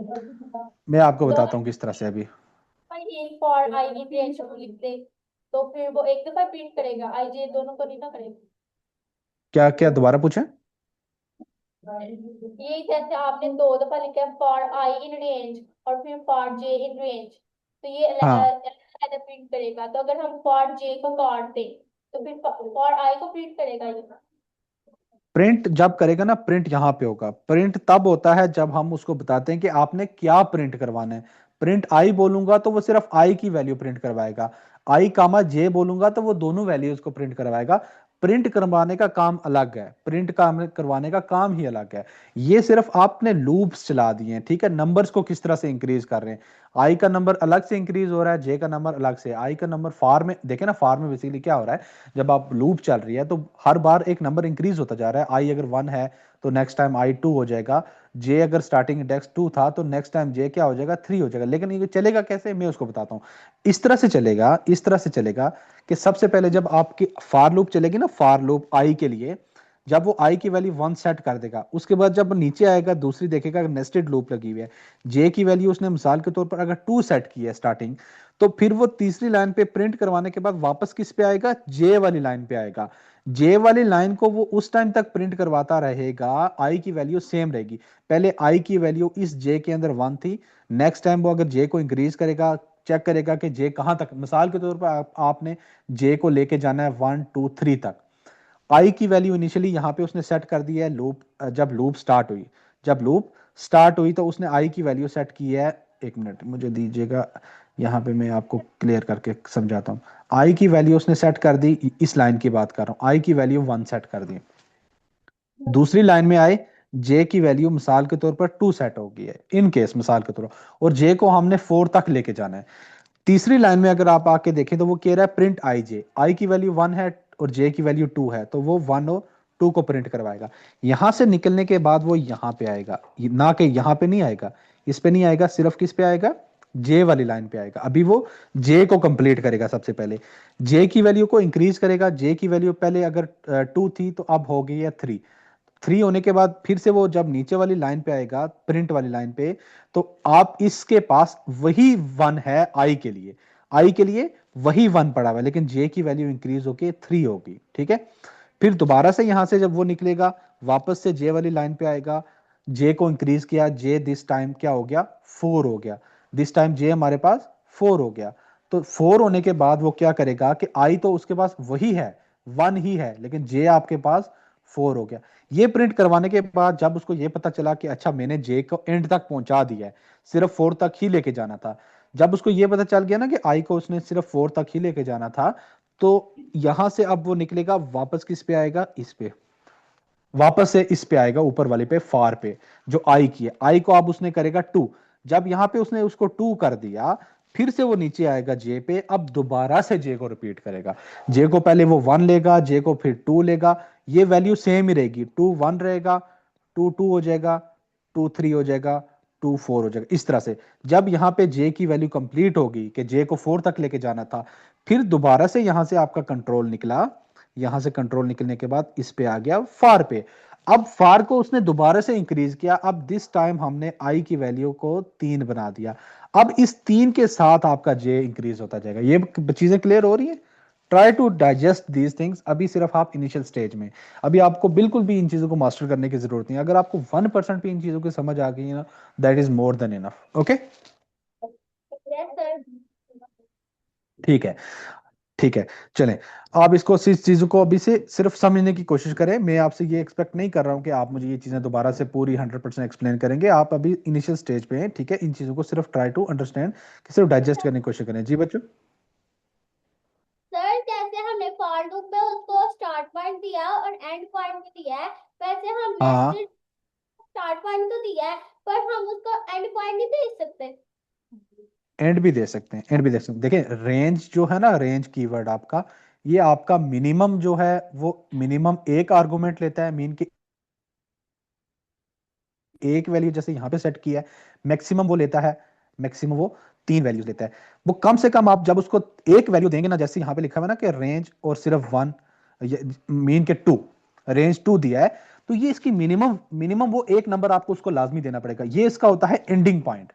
[SPEAKER 1] मैं आपको बताता
[SPEAKER 2] दोनों
[SPEAKER 1] हूँ किस तरह से अभी।
[SPEAKER 2] एक फॉर आई की रेंज को लिख दे, तो फिर वो एक दफा प्रिंट करेगा, आई जे दोनों को नहीं ना करेगा।
[SPEAKER 1] क्या क्या दोबारा पूछें?
[SPEAKER 2] ये जैसे आपने 2 दफा लिखा है फॉर आई इन रेंज और फिर फॉर जे इन रेंज, तो ये
[SPEAKER 1] हाँ,
[SPEAKER 2] अलग प्रिंट करेगा। तो अगर हम फॉर जे को काट दें तो फिर फॉर आई को प्रिंट करेगा ये।
[SPEAKER 1] प्रिंट जब करेगा ना, प्रिंट यहाँ पे होगा। प्रिंट तब होता है जब हम उसको बताते हैं कि आपने क्या प्रिंट करवाना है। प्रिंट आई बोलूंगा तो वो सिर्फ आई की वैल्यू प्रिंट करवाएगा, आई कामा जे बोलूंगा तो वो दोनों वैल्यूज को प्रिंट करवाएगा। प्रिंट करवाने का काम अलग है, प्रिंट काम करवाने का काम ही अलग है। ये सिर्फ आपने लूप्स चला दिए हैं। ठीक है, नंबर्स को किस तरह से इंक्रीज कर रहे हैं, आई का नंबर अलग से इंक्रीज हो रहा है, जे का नंबर अलग से। आई का नंबर फार में देखे ना, फार में बेसिकली क्या हो रहा है, जब आप लूप चल रही है तो हर बार एक नंबर इंक्रीज होता जा रहा है। आई अगर 1 है तो नेक्स्ट टाइम आई 2 हो जाएगा। जे अगर स्टार्टिंग इंडेक्स 2 था तो नेक्स्ट टाइम जे क्या हो जाएगा, 3 हो जाएगा। लेकिन ये चलेगा कैसे, मैं उसको बताता हूँ। इस तरह से चलेगा, इस तरह से चलेगा कि सबसे पहले जब आपकी फार लूप चलेगी ना, फार लूप आई के लिए, जब वो आई की वैल्यू 1 सेट कर देगा, उसके बाद जब नीचे आएगा दूसरी देखेगा नेस्टेड लूप लगी हुई है, जे की वैल्यू उसने मिसाल के तौर पर अगर 2 सेट की है स्टार्टिंग, तो फिर वो तीसरी लाइन पे प्रिंट करवाने के बाद वापस किस पे आएगा, जे वाली लाइन पे आएगा। जे वाली लाइन को वो उस टाइम तक प्रिंट करवाता रहेगा, आई की वैल्यू सेम रहेगी। पहले आई की वैल्यू इस जे के अंदर 1 थी, नेक्स्ट टाइम वो अगर जे को इंक्रीज करेगा, चेक करेगा कि जे कहां तक, मिसाल के तौर पर आपने जे को लेके जाना है 1 2 3 तक। आई की वैल्यू इनिशियली यहाँ पे उसने सेट कर दी है लूप, जब लूप स्टार्ट हुई, जब लूप स्टार्ट हुई तो उसने आई की वैल्यू सेट की है। एक मिनट मुझे दीजिएगा, यहाँ पे मैं आपको क्लियर करके समझाता हूँ। आई की वैल्यू उसने सेट कर दी, इस लाइन की बात कर रहा हूँ, आई की वैल्यू 1 सेट कर दी। दूसरी लाइन में आए, जे की वैल्यू मिसाल के तौर पर 2 सेट हो गई है, इन केस मिसाल के तौर पर, और जे को हमने 4 तक लेके जाना है। तीसरी लाइन में अगर आप आके देखें तो वो कह रहा है प्रिंट आई जे, आई की वैल्यू 1 है और जे की वैल्यू 2 है, तो वो 1 और 2 को प्रिंट करवाएगा। यहां से निकलने के बाद वो यहां पे आएगा, ना कि यहां पे नहीं आएगा, इस पे नहीं आएगा, सिर्फ किस पे आएगा, जे वाली लाइन पे आएगा। अभी वो जे को कंप्लीट करेगा, सबसे पहले जे की वैल्यू को इंक्रीज करेगा। जे की वैल्यू पहले अगर 2 थी तो अब हो गई है 3। 3 होने के बाद फिर से वो जब नीचे वाली लाइन पे आएगा, प्रिंट वाली लाइन पे, तो आप इसके पास वही 1 है आई के लिए, आई के लिए वही 1 पड़ा हुआ है, लेकिन जे की वैल्यू इंक्रीज होके 3 होगी। ठीक है, फिर दोबारा से यहां से जब वो निकलेगा, वापस से जे वाली लाइन पे आएगा, जे को इंक्रीज किया, जे दिस टाइम क्या हो गया, 4 हो गया। दिस टाइम जे हमारे पास 4 हो गया। तो 4 होने के बाद वो क्या करेगा कि आई तो उसके पास वही है, 1 ही है, लेकिन जे आपके पास 4 हो गया। ये प्रिंट करवाने के बाद जब उसको ये पता चला कि अच्छा मैंने जे को एंड तक पहुंचा दिया है, सिर्फ 4 तक ही लेके जाना था, जब उसको ये पता चल गया ना कि आई को उसने सिर्फ 4 तक ही लेके जाना था, तो यहां से अब वो निकलेगा वापस किस पे आएगा, इस पे, वापस से इस पे आएगा, ऊपर वाले पे, फार पे, जो आई की है। आई को अब उसने करेगा 2। जब यहां पे उसने उसको 2 कर दिया, फिर से वो नीचे आएगा जे पे, अब दोबारा से जे को रिपीट करेगा। जे को पहले वो 1 लेगा, जे को फिर 2 लेगा, ये वैल्यू सेम ही रहेगी, 2 1 रहेगा, 2 2 हो जाएगा, 2 3 हो जाएगा, 2 4 हो जाएगा, इस तरह से। जब यहाँ पे जे की वैल्यू कंप्लीट होगी कि जे को 4 तक लेके जाना था, फिर दोबारा से यहां से आपका कंट्रोल निकला, यहां से कंट्रोल निकलने के बाद इस पे आ गया फार पे। अब फार को उसने दोबारा से इंक्रीज किया, अब दिस टाइम हमने आई की वैल्यू को 3 बना दिया। अब इस 3 के साथ आपका जे इंक्रीज होता जाएगा। ये चीजें क्लियर हो रही है? Try to digest these things. अभी सिर्फ आप इनिशियल स्टेज में, अभी आपको बिल्कुल भी इन चीजों को मास्टर करने की जरूरत नहीं है। अगर आपको 1% भी इन चीजों की समझ आ गई है ना, that is more than enough. Okay,
[SPEAKER 2] yes sir.
[SPEAKER 1] ठीक है, ठीक है। चलें, आप इसको इस चीजों को अभी से सिर्फ समझने की कोशिश करें। मैं आपसे ये एक्सपेक्ट नहीं कर रहा हूं कि आप मुझे ये चीजें दोबारा से पूरी 100% एक्सप्लेन करेंगे। आप अभी इनिशियल स्टेज पे हैं, ठीक है? इन चीजों को सिर्फ ट्राई टू अंडरस्टैंड, कि सिर्फ डाइजेस्ट करने की कोशिश करें। जी बच्चों।
[SPEAKER 2] सर जैसे हमने फॉर लूप में उसको स्टार्ट पॉइंट दिया और एंड पॉइंट भी दिया है, वैसे हम
[SPEAKER 1] हाँ,
[SPEAKER 2] नेस्टेड स्टार्ट पॉइंट तो दिया है, पर हम उसको एंड पॉइंट नहीं भेज सकते।
[SPEAKER 1] एंड भी दे सकते हैं, एंड भी दे सकते हैं। देखिए, रेंज जो है ना, रेंज कीवर्ड आपका, ये आपका मिनिमम जो है, वो मिनिमम एक आर्गुमेंट लेता है, मीन की एक वैल्यू जैसे यहाँ पे सेट किया है। मैक्सिमम वो लेता है, मैक्सिमम वो 3 वैल्यूज लेता है। वो कम से कम आप जब उसको एक वैल्यू देंगे ना, जैसे यहाँ पे लिखा हुआ है ना कि रेंज और सिर्फ 1, मीन के 2, रेंज 2 दिया है, तो ये इसकी मिनिमम, मिनिमम वो एक नंबर आपको उसको लाजमी देना पड़ेगा। ये इसका होता है एंडिंग पॉइंट।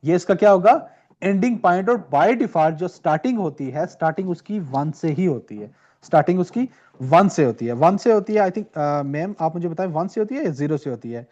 [SPEAKER 1] ये इसका क्या होगा, एंडिंग पॉइंट। और बाय डिफॉल्ट जो स्टार्टिंग होती है, स्टार्टिंग उसकी 1 से ही होती है। स्टार्टिंग उसकी 1 से होती है, 1 से होती है। आई थिंक मैम आप मुझे बताएं, 1 से होती है या 0 से होती है?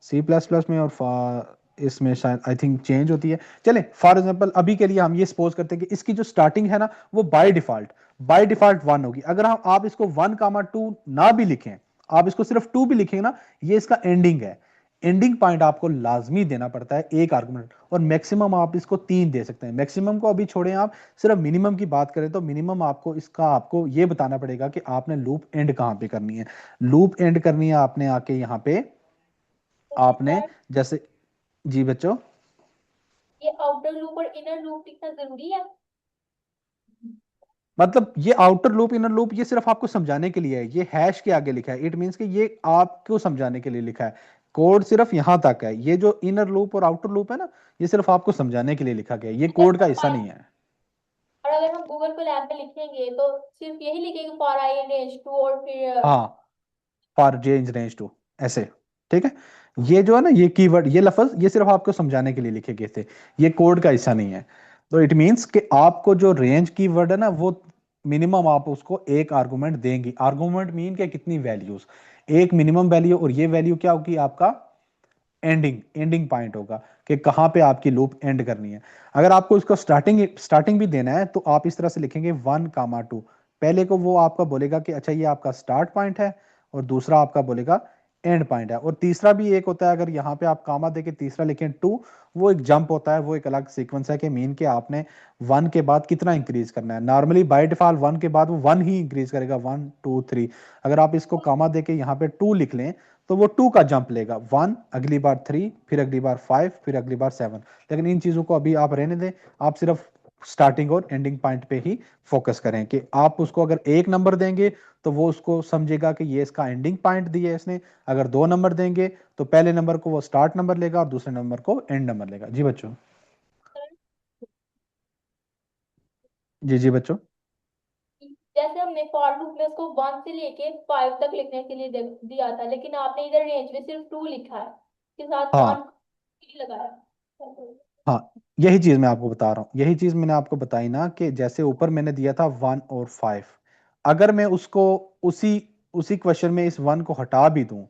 [SPEAKER 1] सी प्लस प्लस में और इसमें शायद आई थिंक चेंज होती है। चले, फॉर एग्जांपल अभी के लिए हम ये सपोज करते हैं कि इसकी जो स्टार्टिंग है ना, वो बाय डिफॉल्ट 1 होगी। अगर हम आप इसको 1 2 ना भी लिखें, आप इसको सिर्फ 2 भी लिखेंगे ना, ये इसका एंडिंग है। एंडिंग पॉइंट आपको लाजमी देना पड़ता है एक आर्गुमेंट, और मैक्सिमम आप इसको 3 दे सकते हैं। मैक्सिमम को अभी छोड़ें, आप सिर्फ मिनिमम की बात करें तो मिनिमम आपको इसका, आपको ये बताना पड़ेगा कि आपने लूप एंड कहां पे करनी है। लूप एंड करनी है आपने आके यहाँ पे, आपने
[SPEAKER 2] सर
[SPEAKER 1] जैसे, जी बच्चों।
[SPEAKER 2] ये आउटर लूप और इनर लूप लिखना जरूरी है?
[SPEAKER 1] मतलब ये आउटर लूप इनर लूप ये सिर्फ आपको समझाने के लिए है, ये हैश के आगे लिखा है। इट मींस कि ये आपको समझाने के लिए लिखा है। कोड सिर्फ यहां तक है। ये जो इनर लूप और आउटर लूप है ना, ये सिर्फ आपको समझाने के लिए लिखा गया है, ये कोड का हिस्सा नहीं है।
[SPEAKER 2] और अगर हम गूगल को लैब में लिखेंगे तो सिर्फ यही लिखेंगे for i N H two और फिर
[SPEAKER 1] हाँ, for j in range two, ऐसे, ठीक है? ये जो है ना, ये कीवर्ड, ये लफ्ज, ये सिर्फ आपको समझाने के लिए लिखे गए थे, ये कोड का हिस्सा नहीं है। तो इट मींस कि आपको जो रेंज कीवर्ड है ना, वो मिनिमम आप उसको एक आर्गुमेंट देंगी। आर्गुमेंट मीन के कितनी वैल्यूज, एक मिनिमम वैल्यू, और ये वैल्यू क्या होगी आपका, एंडिंग, एंडिंग पॉइंट होगा कि कहाँ पे आपकी लूप एंड करनी है। अगर आपको इसको स्टार्टिंग स्टार्टिंग भी देना है, तो आप इस तरह से लिखेंगे 1 2। पहले को वो आपका बोलेगा कि अच्छा ये आपका स्टार्ट पॉइंट है, और दूसरा आपका बोलेगा एंड पॉइंट है। और तीसरा भी एक होता है, अगर यहाँ पे आप कामा देके तीसरा लिखें 2, वो एक जंप होता है, वो एक अलग सीक्वेंस है कि मीन के आपने 1 के बाद कितना इंक्रीज करना है। नॉर्मली बाय डिफॉल्ट 1 के बाद वो 1 ही इंक्रीज करेगा, 1 2 3। अगर आप इसको कामा देके यहाँ पे 2 लिख लें, तो वो 2 का जंप लेगा, 1, अगली बार 3, फिर अगली बार 5, फिर अगली बार 7। लेकिन इन चीजों को अभी आप रहने दें, आप सिर्फ स्टार्टिंग और एंडिंग पॉइंट पे ही फोकस करें। कि आप उसको अगर एक नंबर देंगे, तो वो उसको समझेगा कि ये इसका एंडिंग पॉइंट दिया है इसने। अगर 2 नंबर देंगे, तो पहले नंबर को वो स्टार्ट नंबर लेगा, और दूसरे नंबर को एंड नंबर लेगा। जी बच्चों। जी जी बच्चों।
[SPEAKER 2] जैसे हमने फॉर लूप में उसको 1 से लेके 5 तक लिखने के लिए दिया था, लेकिन आपने इधर रेंज में सिर्फ 2 लिखा है, के साथ
[SPEAKER 1] हाँ,
[SPEAKER 2] 1 लगाया।
[SPEAKER 1] हाँ, यही चीज मैं आपको बता रहा हूँ। यही चीज मैंने आपको बताई ना, कि जैसे ऊपर मैंने दिया था 1 और 5, अगर मैं उसको उसी उसी क्वेश्चन में इस 1 को हटा भी दूं,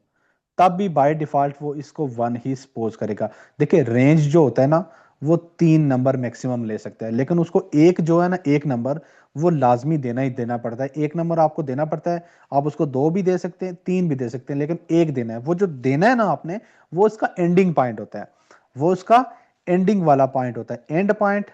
[SPEAKER 1] तब भी बाय डिफॉल्ट वो इसको 1 ही सपोज करेगा। देखिए, रेंज जो होता है ना, वो 3 नंबर मैक्सिमम ले सकता है, लेकिन उसको एक जो है ना, एक नंबर वो लाजमी देना ही देना पड़ता है। एक नंबर आपको देना पड़ता है। आप उसको 2 भी दे सकते हैं, 3 भी दे सकते हैं, लेकिन एक देना है। वो जो देना है ना आपने, वो इसका एंडिंग पॉइंट होता है, वो उसका एंडिंग वाला पॉइंट होता है। एंड पॉइंट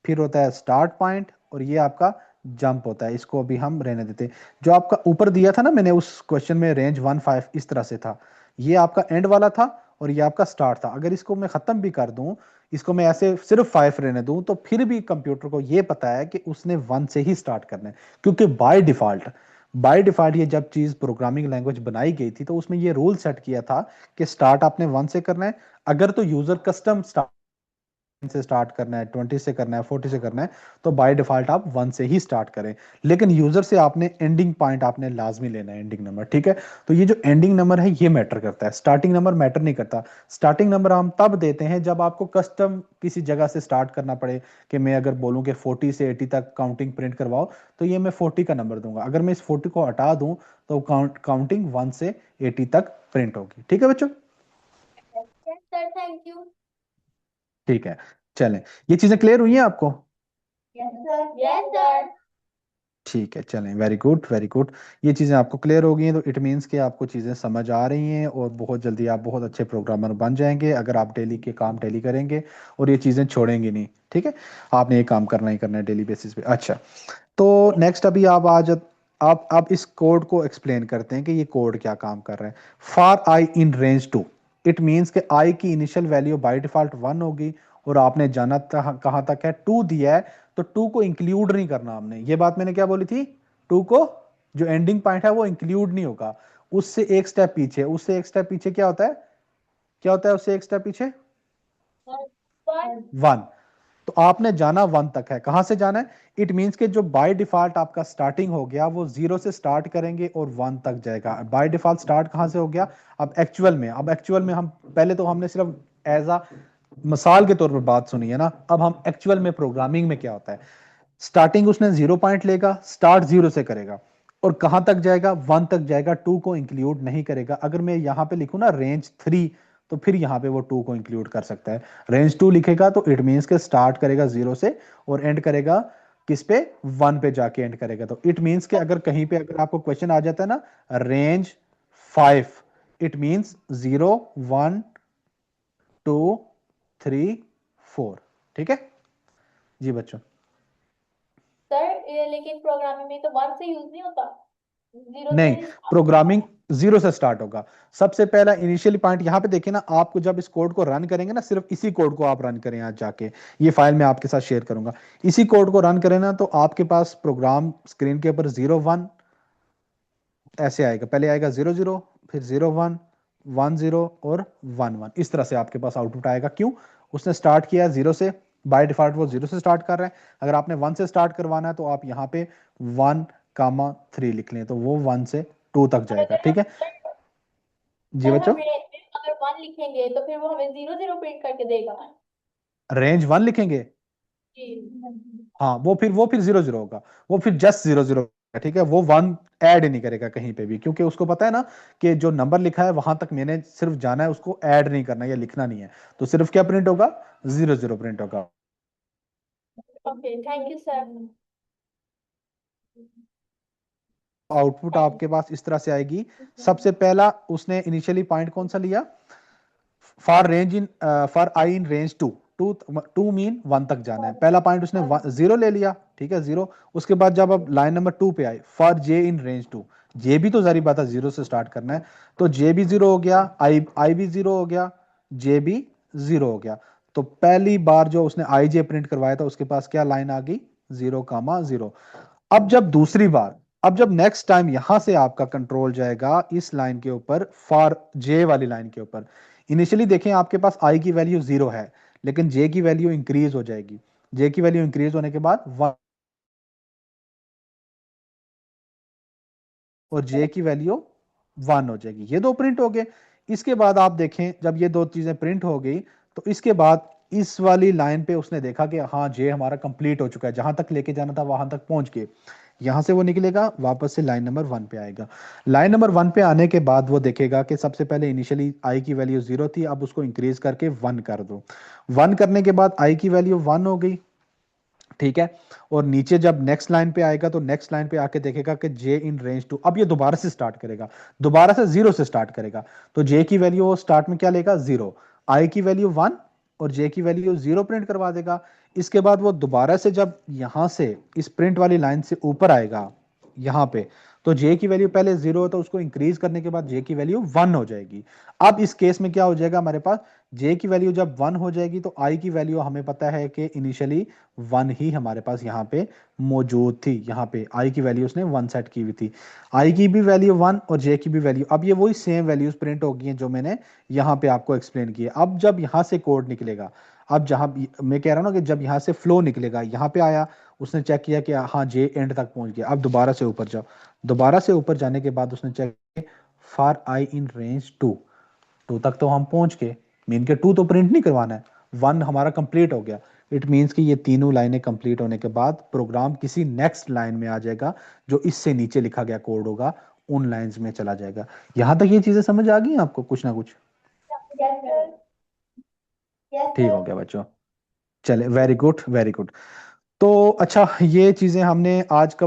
[SPEAKER 1] फिर होता है स्टार्ट पॉइंट, और ये आपका जंप होता है। इसको अभी हम रहने देते हैं। जो आपका ऊपर दिया था ना मैंने उस क्वेश्चन में, रेंज 1 5 इस तरह से था, ये आपका एंड वाला था और ये आपका स्टार्ट था। अगर इसको मैं खत्म भी कर दूं, इसको मैं ऐसे सिर्फ 5 रहने दूं, तो फिर भी कंप्यूटर को ये पता है कि उसने 1 से ही स्टार्ट करना है, क्योंकि बाय डिफॉल्ट ये जब चीज प्रोग्रामिंग लैंग्वेज बनाई गई थी तो उसमें ये रूल सेट किया था कि स्टार्ट आपने 1 से करना है। अगर तो यूजर कस्टम से स्टार्ट करना है, 20 से करना है, 40 से करना है, तो बाय डिफॉल्ट आप 1 से ही स्टार्ट करें। लेकिन यूजर से आपने एंडिंग पॉइंट आपने लाजमी लेना है, एंडिंग नंबर, ठीक है। तो ये जो एंडिंग नंबर है ये मैटर करता है, स्टार्टिंग नंबर मैटर नहीं करता। स्टार्टिंग नंबर हम तब देते हैं जब आपको कस्टम किसी जगह से स्टार्ट करना पड़े, कि मैं अगर बोलूं कि 40 से 80 तक काउंटिंग प्रिंट करवाओ, तो ये मैं 40 का नंबर दूंगा। अगर मैं इस 40 को हटा दूं तो काउंटिंग 1 से 80 तक प्रिंट होगी। ठीक है बच्चों?
[SPEAKER 2] Yes sir, thank you.
[SPEAKER 1] ठीक है, चलें, ये चीजें क्लियर हुई हैं आपको?
[SPEAKER 2] Yes sir, yes sir.
[SPEAKER 1] ठीक है, चलें, वेरी गुड वेरी गुड। ये चीज़ें आपको क्लियर हो गई हैं, तो इट मीन्स कि आपको चीज़ें समझ आ रही हैं और बहुत जल्दी आप बहुत अच्छे प्रोग्रामर बन जाएंगे, अगर आप डेली के काम डेली करेंगे और ये चीज़ें छोड़ेंगे नहीं। ठीक है, आपने ये काम करना ही करना है डेली बेसिस पे। अच्छा, तो नेक्स्ट अभी आप इस कोड को एक्सप्लेन करते हैं कि ये कोड क्या काम कर रहा है। For i in range 2, it means कि आई की इनिशियल वैल्यू बाय डिफॉल्ट 1 होगी, और आपने जाना कहाँ तक है, 2 दिया है, तो 2 को इंक्लूड नहीं करना हमने। ये बात मैंने क्या बोली थी, 2 को जो एंडिंग पॉइंट है वो इंक्लूड नहीं होगा, उससे एक स्टेप पीछे, उससे एक स्टेप पीछे क्या होता है, क्या होता है उससे एक स्टेप पीछे,
[SPEAKER 2] वन।
[SPEAKER 1] 1। तो आपने जाना 1 तक है, कहां से जाना है, इट मींस कि जो बाय डिफॉल्ट आपका स्टार्टिंग हो गया वो 0 से स्टार्ट करेंगे और 1 तक जाएगा। बाय डिफॉल्ट स्टार्ट कहां से हो गया, अब एक्चुअल में हम पहले तो हमने सिर्फ एज अ मिसाल के तौर पर बात सुनी है ना, अब हम एक्चुअल में प्रोग्रामिंग में क्या होता है, स्टार्टिंग उसने 0 पॉइंट लेगा, स्टार्ट 0 से करेगा और कहां तक जाएगा, 1 तक जाएगा, 2 को इंक्लूड नहीं करेगा। अगर मैं यहां पे लिखूं ना रेंज 3, तो फिर यहां पे वो 2 को इंक्लूड कर सकता है। रेंज 2 लिखेगा तो इट मींस के स्टार्ट करेगा 0 से और एंड करेगा किस पे, 1 पे जाके एंड करेगा। तो इट मींस के अगर कहीं पे अगर आपको क्वेश्चन आ जाता है ना रेंज 5, इट मींस 0 1 2 3 4। ठीक है जी बच्चों?
[SPEAKER 2] सर ये लेकिन प्रोग्रामिंग में तो वन से यूज नहीं होता, जीरो से
[SPEAKER 1] नहीं,
[SPEAKER 2] ही start होता
[SPEAKER 1] प्रोग्रामिंग 0 से स्टार्ट होगा। सबसे पहला इनिशियल पॉइंट यहां पे देखिए ना, आपको जब इस कोड को रन करेंगे ना, सिर्फ इसी कोड को आप रन करें, आज जाके ये फाइल मैं आपके साथ शेयर करूंगा, इसी कोड को रन करें ना, तो आपके पास प्रोग्राम स्क्रीन के ऊपर 0 1 ऐसे आएगा, पहले आएगा 0 0, फिर 0 1 1 0 और 1 1, इस तरह से आपके पास आउटपुट आएगा। क्यों, उसने स्टार्ट किया 0 से, बाय डिफॉल्ट वो 0 से स्टार्ट कर रहा है। अगर आपने 1 से स्टार्ट करवाना है तो आप यहाँ पे 1 3 लिख लें, तो वो 1 से 2 तक
[SPEAKER 2] और
[SPEAKER 1] जाएगा।
[SPEAKER 2] अगर
[SPEAKER 1] ठीक
[SPEAKER 2] हम
[SPEAKER 1] है
[SPEAKER 2] सर
[SPEAKER 1] जी
[SPEAKER 2] सर
[SPEAKER 1] बच्चों?
[SPEAKER 2] हम अगर वन लिखेंगे तो फिर वो हमें जीरो जीरो प्रिंट करके देगा।
[SPEAKER 1] रेंज 1 लिखेंगे,
[SPEAKER 2] जी।
[SPEAKER 1] हाँ, वो फिर 0 0 होगा, वो फिर जस्ट 0 0। ठीक है, वो 1 ऐड नहीं करेगा कहीं पे भी, क्योंकि उसको पता है ना कि जो नंबर लिखा है वहां तक मैंने सिर्फ जाना है, उसको ऐड नहीं करना या लिखना नहीं है। तो सिर्फ क्या प्रिंट होगा, 0 0 प्रिंट होगा।
[SPEAKER 2] Okay, thank you sir.
[SPEAKER 1] Output आपके पास इस तरह से आएगी। सबसे पहला उसने इनिशियली पॉइंट कौन सा लिया, for i in range 2, two two mean 1 तक जाना है, पहला पॉइंट उसने 0 ले लिया। ठीक है, 0। उसके बाद जब अब लाइन नंबर 2 पे आए, फॉर जे इन रेंज 2, जे भी तो जारी बात है 0 से स्टार्ट करना है, तो जे भी 0 हो गया, आई भी 0 हो गया, जे भी 0 हो गया। तो पहली बार जो उसने आई जे प्रिंट करवाया था उसके पास क्या लाइन आ गई, 0 0। अब जब नेक्स्ट टाइम यहां से आपका कंट्रोल जाएगा इस लाइन के ऊपर, फॉर जे वाली लाइन के ऊपर, इनिशियली देखें आपके पास आई की वैल्यू 0 है, लेकिन जे की वैल्यू इंक्रीज हो जाएगी। जे की वैल्यू इंक्रीज होने के बाद 1 और जे की वैल्यू 1 हो जाएगी, ये दो प्रिंट हो गए। इसके बाद आप देखें जब ये दो चीजें प्रिंट हो गई, तो इसके बाद इस वाली लाइन पे उसने देखा कि हाँ जे हमारा कंप्लीट हो चुका है, जहां तक लेके जाना था वहां तक पहुंच गए। यहां से वो निकलेगा वापस से लाइन नंबर 1 पे आएगा। लाइन नंबर 1 पे आने के बाद वो देखेगा कि सबसे पहले इनिशियली आई की वैल्यू 0 थी, अब उसको इंक्रीज करके 1 कर दो। 1 करने के बाद आई की वैल्यू 1 हो गई। ठीक है, और नीचे जब नेक्स्ट लाइन पे आएगा तो नेक्स्ट लाइन पे आके देखेगा कि जे इन रेंज 2, अब ये दोबारा से स्टार्ट करेगा, दोबारा से 0 से स्टार्ट करेगा। तो जे की वैल्यू वो स्टार्ट में क्या लेगा, 0, आई की वैल्यू 1, और जे की वैल्यू 0 प्रिंट करवा देगा। इसके बाद वो दोबारा से जब यहाँ से इस प्रिंट वाली लाइन से ऊपर आएगा यहाँ पे, तो जे की वैल्यू पहले 0 है तो उसको इंक्रीज करने के बाद जे की वैल्यू 1 हो जाएगी। अब इस केस में क्या हो जाएगा हमारे पास, जे की वैल्यू जब 1 हो जाएगी तो आई की वैल्यू हमें पता है कि इनिशियली 1 ही हमारे पास यहाँ पे मौजूद थी। यहाँ पे आई की वैल्यू उसने 1 सेट की हुई थी। आई की भी वैल्यू 1 और जे की भी वैल्यू, अब ये वही सेम वैल्यूज प्रिंट हो गई हैं जो मैंने यहाँ पे आपको एक्सप्लेन किया। अब जब यहाँ से कोड निकलेगा, अब जहाँ मैं कह रहा हूँ ना कि जब यहाँ से फ्लो निकलेगा, यहाँ पे आया, उसने चेक किया कि हाँ जे एंड तक पहुंच गया। अब दोबारा से ऊपर जाओ, दोबारा से ऊपर जाने के बाद उसने चेक किया फॉर आई इन रेंज 2, 2 तक तो हम पहुंच गए, मीन के 2 तो प्रिंट नहीं करवाना है, 1 हमारा कंप्लीट हो गया। इट मीन्स कि ये तीनों लाइनें कंप्लीट होने के बाद प्रोग्राम किसी नेक्स्ट लाइन में आ जाएगा, जो इससे नीचे लिखा गया कोड होगा उन लाइंस में चला जाएगा। यहां तक ये चीजें समझ आ गई आपको कुछ ना कुछ?
[SPEAKER 2] Yes sir. यस
[SPEAKER 1] ठीक
[SPEAKER 2] सर।
[SPEAKER 1] हो गया बच्चों, चले, वेरी गुड वेरी गुड। तो अच्छा, ये चीजें हमने आज का